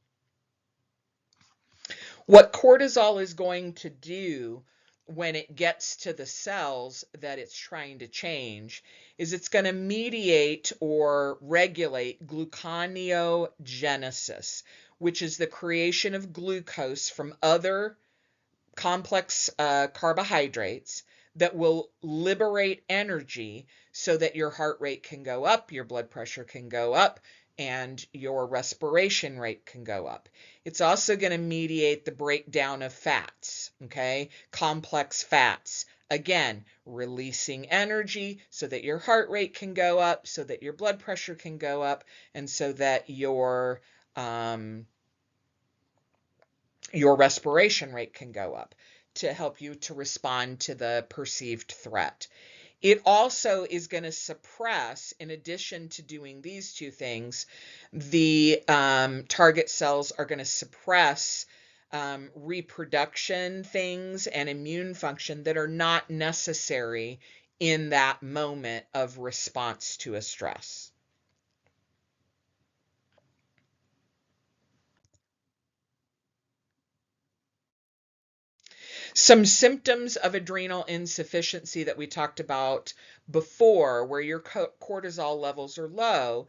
What cortisol is going to do when it gets to the cells that it's trying to change is it's going to mediate or regulate gluconeogenesis, which is the creation of glucose from other complex carbohydrates that will liberate energy so that your heart rate can go up, your blood pressure can go up, and your respiration rate can go up. It's also going to mediate the breakdown of fats, okay? Complex fats. Again, releasing energy so that your heart rate can go up, so that your blood pressure can go up, and so that your respiration rate can go up to help you to respond to the perceived threat. It also is going to suppress, in addition to doing these two things, the target cells are going to suppress reproduction things and immune function that are not necessary in that moment of response to a stress. Some symptoms of adrenal insufficiency that we talked about before, where your cortisol levels are low,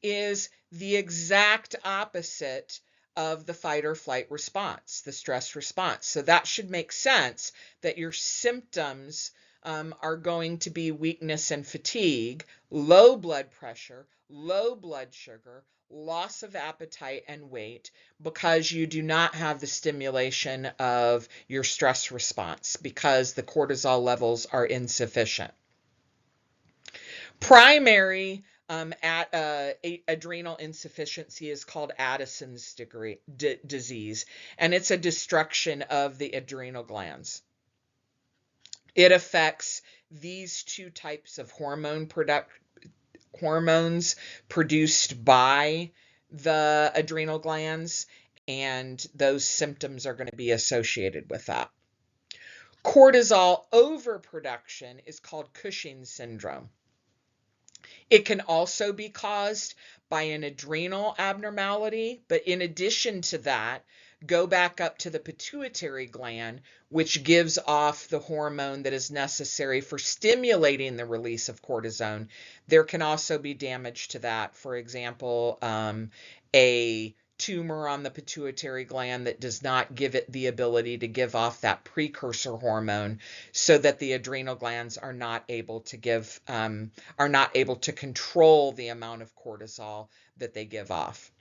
is the exact opposite of the fight or flight response, the stress response. So that should make sense that your symptoms are going to be weakness and fatigue, low blood pressure, low blood sugar, loss of appetite and weight, because you do not have the stimulation of your stress response because the cortisol levels are insufficient. Primary adrenal insufficiency is called Addison's disease, and it's a destruction of the adrenal glands. It affects these two types of hormones produced by the adrenal glands, and those symptoms are going to be associated with that. Cortisol overproduction is called Cushing's syndrome. It can also be caused by an adrenal abnormality, but in addition to that, go back up to the pituitary gland, which gives off the hormone that is necessary for stimulating the release of cortisone. There can also be damage to that. For example, a tumor on the pituitary gland that does not give it the ability to give off that precursor hormone, so that the adrenal glands are not able to control the amount of cortisol that they give off.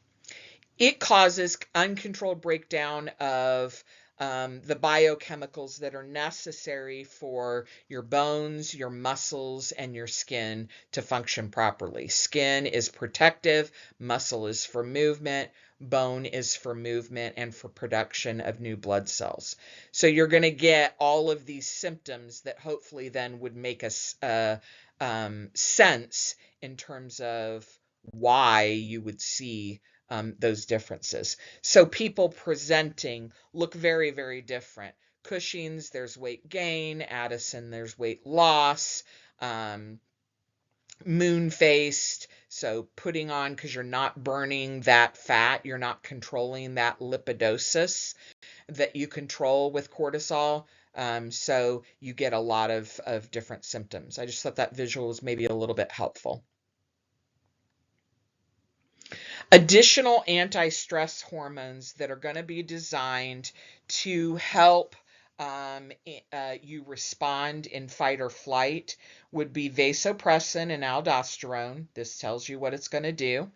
It causes uncontrolled breakdown of the biochemicals that are necessary for your bones, your muscles, and your skin to function properly. Skin is protective, muscle is for movement, bone is for movement and for production of new blood cells. So you're going to get all of these symptoms that hopefully then would make us sense in terms of why you would see those differences. So people presenting look very, very different. Cushing's, there's weight gain. Addison, there's weight loss. Moon-faced, so putting on, because you're not burning that fat, you're not controlling that lipidosis that you control with cortisol. So you get a lot of different symptoms. I just thought that visual was maybe a little bit helpful. Additional anti-stress hormones that are going to be designed to help you respond in fight or flight would be vasopressin and aldosterone. This tells you what it's going to do.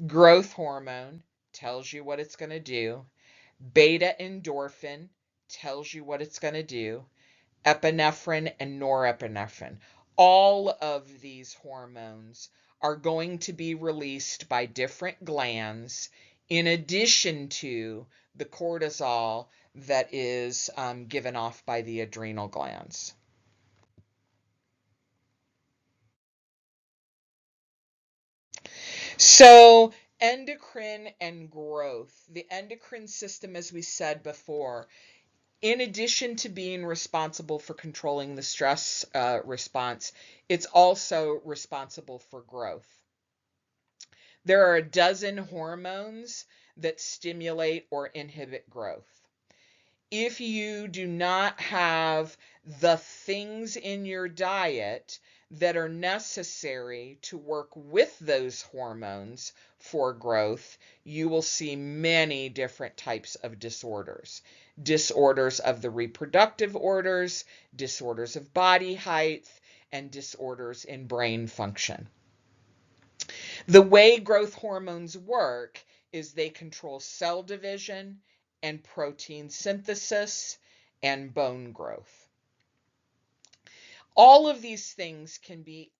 Growth hormone tells you what it's going to do. Beta endorphin tells you what it's going to do. Epinephrine and norepinephrine. All of these hormones are going to be released by different glands in addition to the cortisol that is given off by the adrenal glands. So endocrine and growth. The endocrine system, as we said before, in addition to being responsible for controlling the stress response, it's also responsible for growth. There are a dozen hormones that stimulate or inhibit growth. If you do not have the things in your diet that are necessary to work with those hormones for growth, you will see many different types of disorders. Disorders of the reproductive orders, disorders of body height, and disorders in brain function. The way growth hormones work is they control cell division and protein synthesis and bone growth. All of these things can be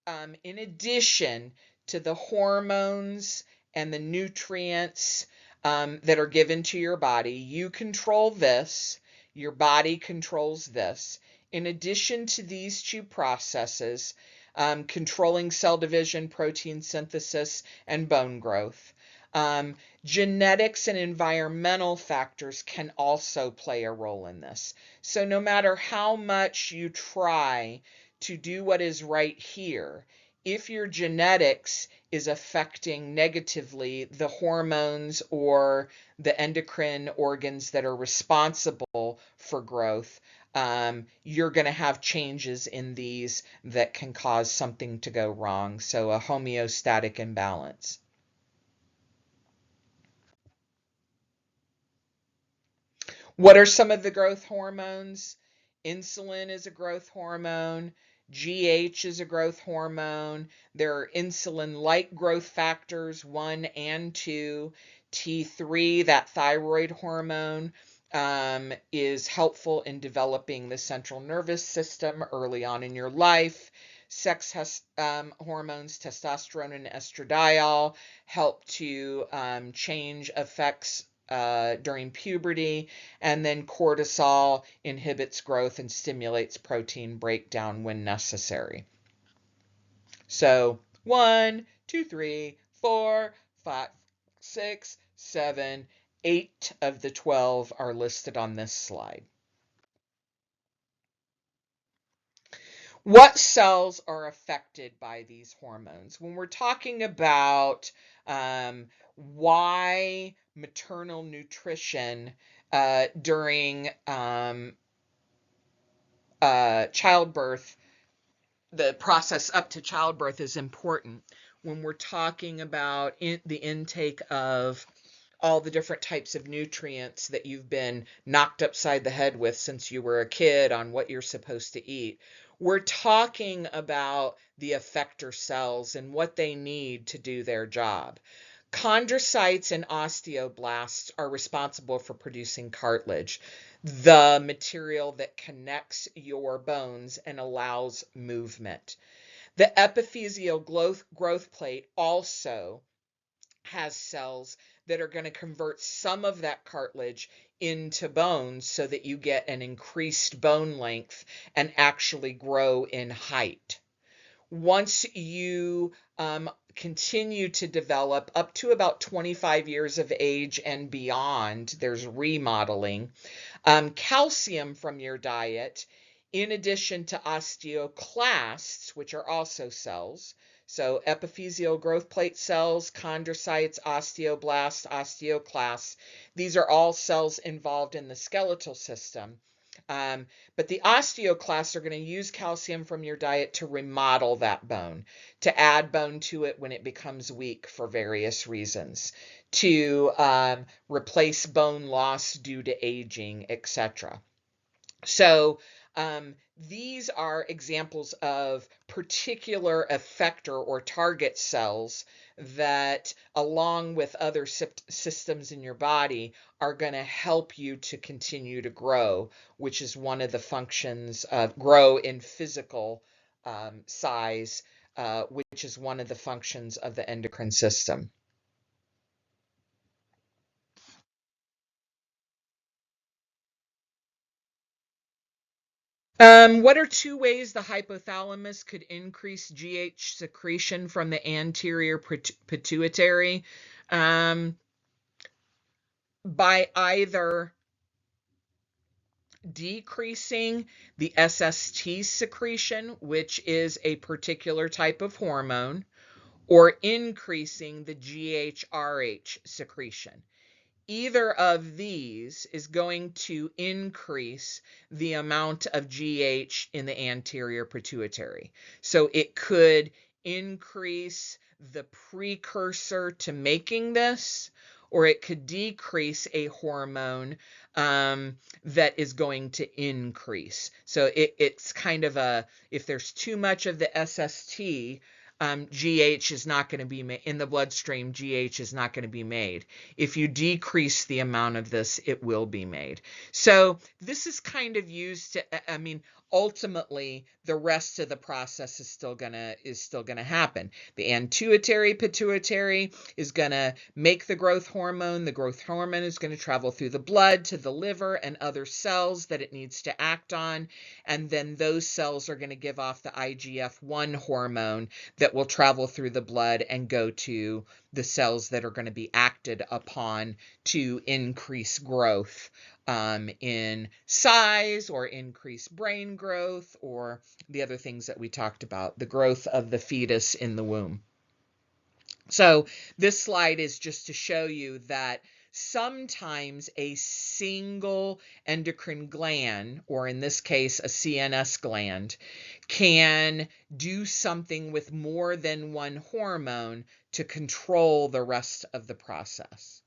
in addition to the hormones and the nutrients that are given to your body. You control this, your body controls this. In addition to these two processes, controlling cell division, protein synthesis, and bone growth, genetics and environmental factors can also play a role in this. So no matter how much you try to do what is right here. If your genetics is affecting negatively the hormones or the endocrine organs that are responsible for growth, you're going to have changes in these that can cause something to go wrong. So a homeostatic imbalance. What are some of the growth hormones? Insulin is a growth hormone. GH is a growth hormone. There are insulin-like growth factors, 1 and 2. T3, that thyroid hormone, is helpful in developing the central nervous system early on in your life. Sex hormones, testosterone and estradiol, help to change effects during puberty, and then cortisol inhibits growth and stimulates protein breakdown when necessary. So 1, 2, 3, 4, 5, 6, 7, 8 of the 12 are listed on this slide. What cells are affected by these hormones? When we're talking about why maternal nutrition during childbirth, the process up to childbirth is important. When we're talking about the intake of all the different types of nutrients that you've been knocked upside the head with since you were a kid on what you're supposed to eat, we're talking about the effector cells and what they need to do their job. Chondrocytes and osteoblasts are responsible for producing cartilage, the material that connects your bones and allows movement. The epiphyseal growth plate also has cells that are going to convert some of that cartilage into bones so that you get an increased bone length and actually grow in height. Once you continue to develop up to about 25 years of age and beyond, there's remodeling. Calcium from your diet, in addition to osteoclasts, which are also cells, so epiphyseal growth plate cells, chondrocytes, osteoblasts, osteoclasts, these are all cells involved in the skeletal system. But the osteoclasts are going to use calcium from your diet to remodel that bone, to add bone to it when it becomes weak for various reasons, to replace bone loss due to aging, etc. So these are examples of particular effector or target cells that, along with other systems in your body, are going to help you to continue to grow, which is one of the functions of grow in physical size, which is one of the functions of the endocrine system. What are two ways the hypothalamus could increase GH secretion from the anterior pituitary? By either decreasing the SST secretion, which is a particular type of hormone, or increasing the GHRH secretion. Either of these is going to increase the amount of GH in the anterior pituitary. So it could increase the precursor to making this, or it could decrease a hormone that is going to increase. So it's kind of if there's too much of the SST, GH is not going to be in the bloodstream. GH is not going to be made. If you decrease the amount of this, it will be made. So this is kind of used to, ultimately the rest of the process is still gonna happen. The pituitary is gonna make the growth hormone. The growth hormone is going to travel through the blood to the liver and other cells that it needs to act on, and then those cells are going to give off the IGF-1 hormone that will travel through the blood and go to the cells that are going to be acted upon to increase growth in size or increase brain growth or the other things that we talked about, the growth of the fetus in the womb. So this slide is just to show you that sometimes a single endocrine gland, or in this case, a CNS gland, can do something with more than one hormone to control the rest of the process.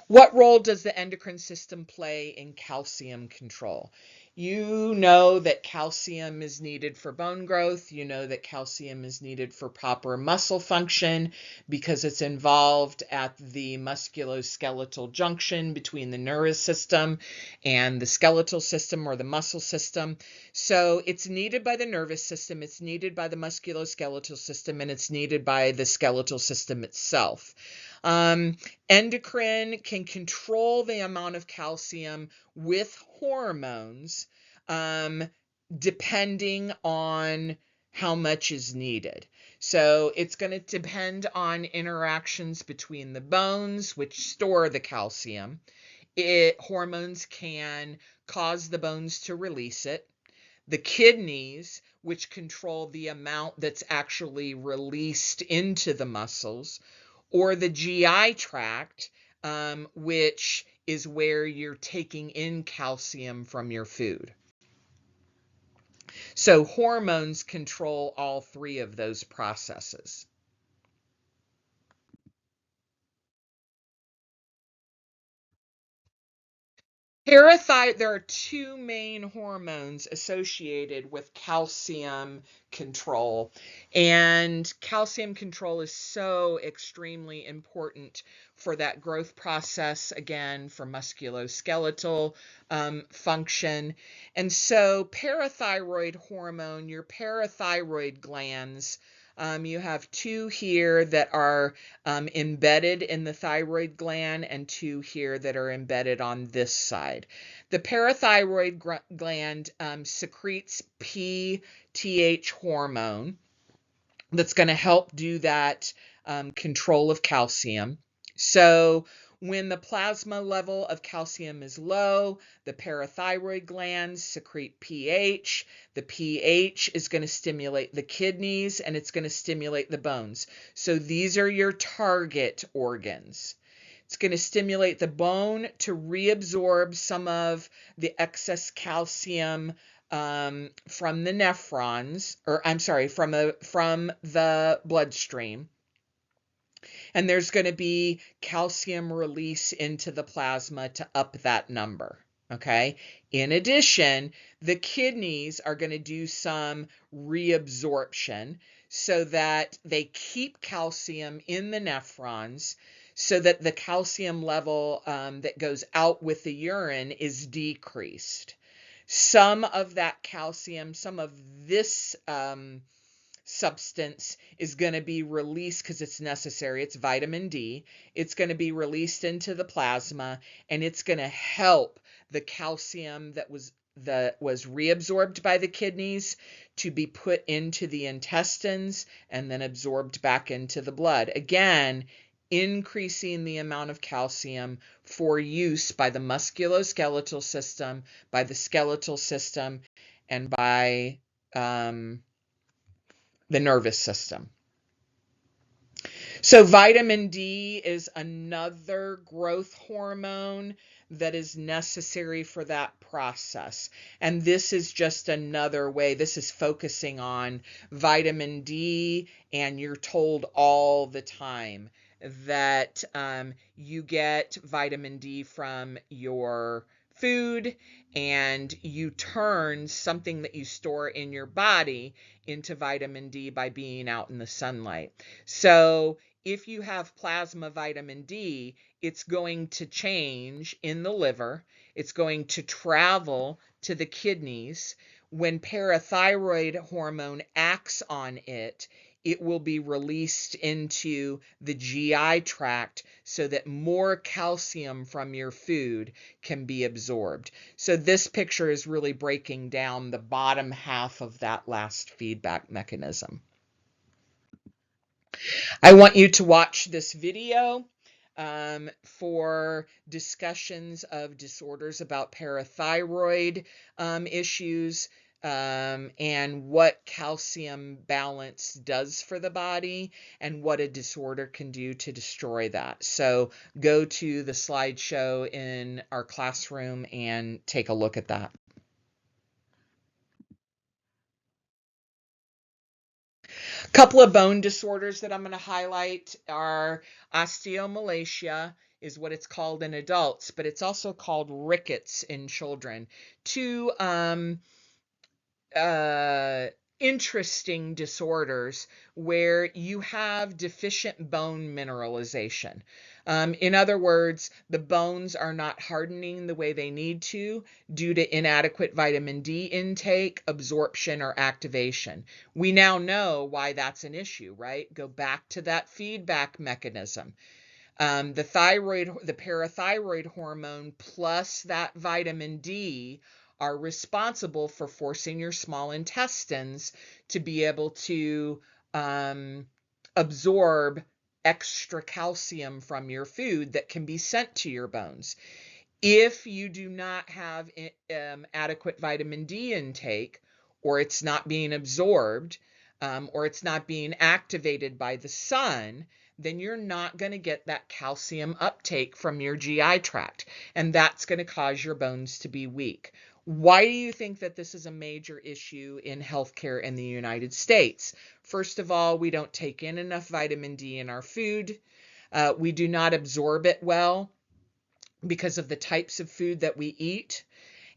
What role does the endocrine system play in calcium control? You know that calcium is needed for bone growth. You know that calcium is needed for proper muscle function because it's involved at the musculoskeletal junction between the nervous system and the skeletal system or the muscle system. So it's needed by the nervous system, it's needed by the musculoskeletal system, and it's needed by the skeletal system itself. Endocrine can control the amount of calcium with hormones, depending on how much is needed. So it's going to depend on interactions between the bones, which store the calcium. Hormones can cause the bones to release it. The kidneys, which control the amount that's actually released into the muscles, or the GI tract, which is where you're taking in calcium from your food. So hormones control all three of those processes. There are two main hormones associated with calcium control, and calcium control is so extremely important for that growth process, again, for musculoskeletal function. And so parathyroid hormone, your parathyroid glands, you have two here that are embedded in the thyroid gland and two here that are embedded on this side. The parathyroid gland secretes PTH hormone that's going to help do that control of calcium. So when the plasma level of calcium is low, the parathyroid glands secrete pH. The pH is going to stimulate the kidneys and it's going to stimulate the bones. So these are your target organs. It's going to stimulate the bone to reabsorb some of the excess calcium from the nephrons, or I'm sorry, from the bloodstream. And there's going to be calcium release into the plasma to up that number. Okay. In addition, the kidneys are going to do some reabsorption so that they keep calcium in the nephrons so that the calcium level that goes out with the urine is decreased. Some of that calcium, some of this substance is going to be released because it's necessary. It's vitamin D. It's going to be released into the plasma, and it's going to help the calcium that was reabsorbed by the kidneys to be put into the intestines and then absorbed back into the blood. Again, increasing the amount of calcium for use by the musculoskeletal system, by the skeletal system, and by the nervous system. So vitamin D is another growth hormone that is necessary for that process. And this is just another way. This is focusing on vitamin D, and you're told all the time that you get vitamin D from your food, and you turn something that you store in your body into vitamin D by being out in the sunlight. So if you have plasma vitamin D, it's going to change in the liver. It's going to travel to the kidneys. When parathyroid hormone acts on it, it will be released into the GI tract so that more calcium from your food can be absorbed. So this picture is really breaking down the bottom half of that last feedback mechanism. I want you to watch this video. for discussions of disorders about parathyroid issues, and what calcium balance does for the body and what a disorder can do to destroy that. So go to the slideshow in our classroom and take a look at that. A couple of bone disorders that I'm going to highlight are osteomalacia, is what it's called in adults, but it's also called rickets in children. Two interesting disorders where you have deficient bone mineralization. In other words, the bones are not hardening the way they need to due to inadequate vitamin D intake, absorption, or activation. We now know why that's an issue, right? Go back to that feedback mechanism. The parathyroid hormone plus that vitamin D are responsible for forcing your small intestines to be able to absorb extra calcium from your food that can be sent to your bones. If you do not have adequate vitamin D intake, or it's not being absorbed, or it's not being activated by the sun, then you're not going to get that calcium uptake from your GI tract, and that's going to cause your bones to be weak. Why do you think that this is a major issue in healthcare in the United States? First of all, we don't take in enough vitamin D in our food. We do not absorb it well because of the types of food that we eat,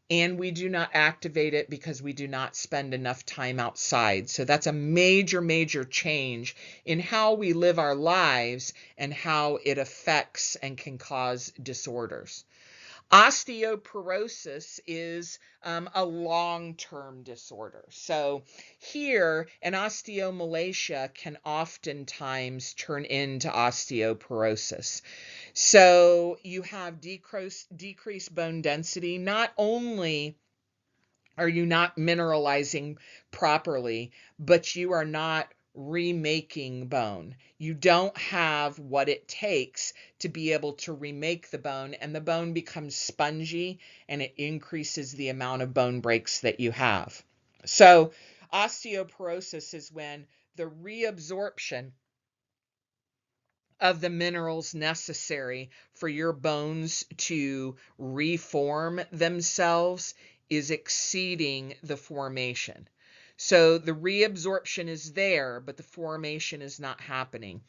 and we do not activate it because we do not spend enough time outside. So that's a major, major change in how we live our lives and how it affects and can cause disorders. Osteoporosis is a long-term disorder. So here, an osteomalacia can oftentimes turn into osteoporosis. So you have decreased bone density. Not only are you not mineralizing properly, but you are not remaking bone. You don't have what it takes to be able to remake the bone, and the bone becomes spongy and it increases the amount of bone breaks that you have. So osteoporosis is when the reabsorption of the minerals necessary for your bones to reform themselves is exceeding the formation. So the reabsorption is there, but the formation is not happening.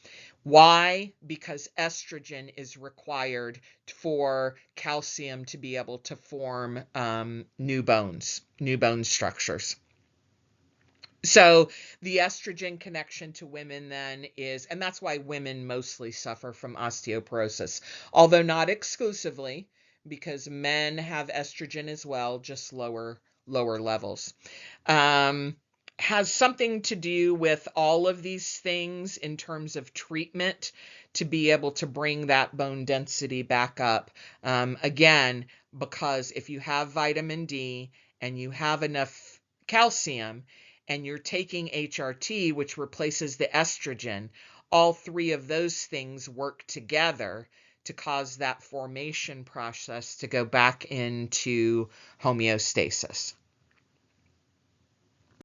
Why? Because estrogen is required for calcium to be able to form new bone structures. So the estrogen connection to women then is, and that's why women mostly suffer from osteoporosis, although not exclusively, because men have estrogen as well, just lower levels. Has something to do with all of these things in terms of treatment to be able to bring that bone density back up. Again, because if you have vitamin D and you have enough calcium, and you're taking HRT, which replaces the estrogen, all three of those things work together to cause that formation process to go back into homeostasis.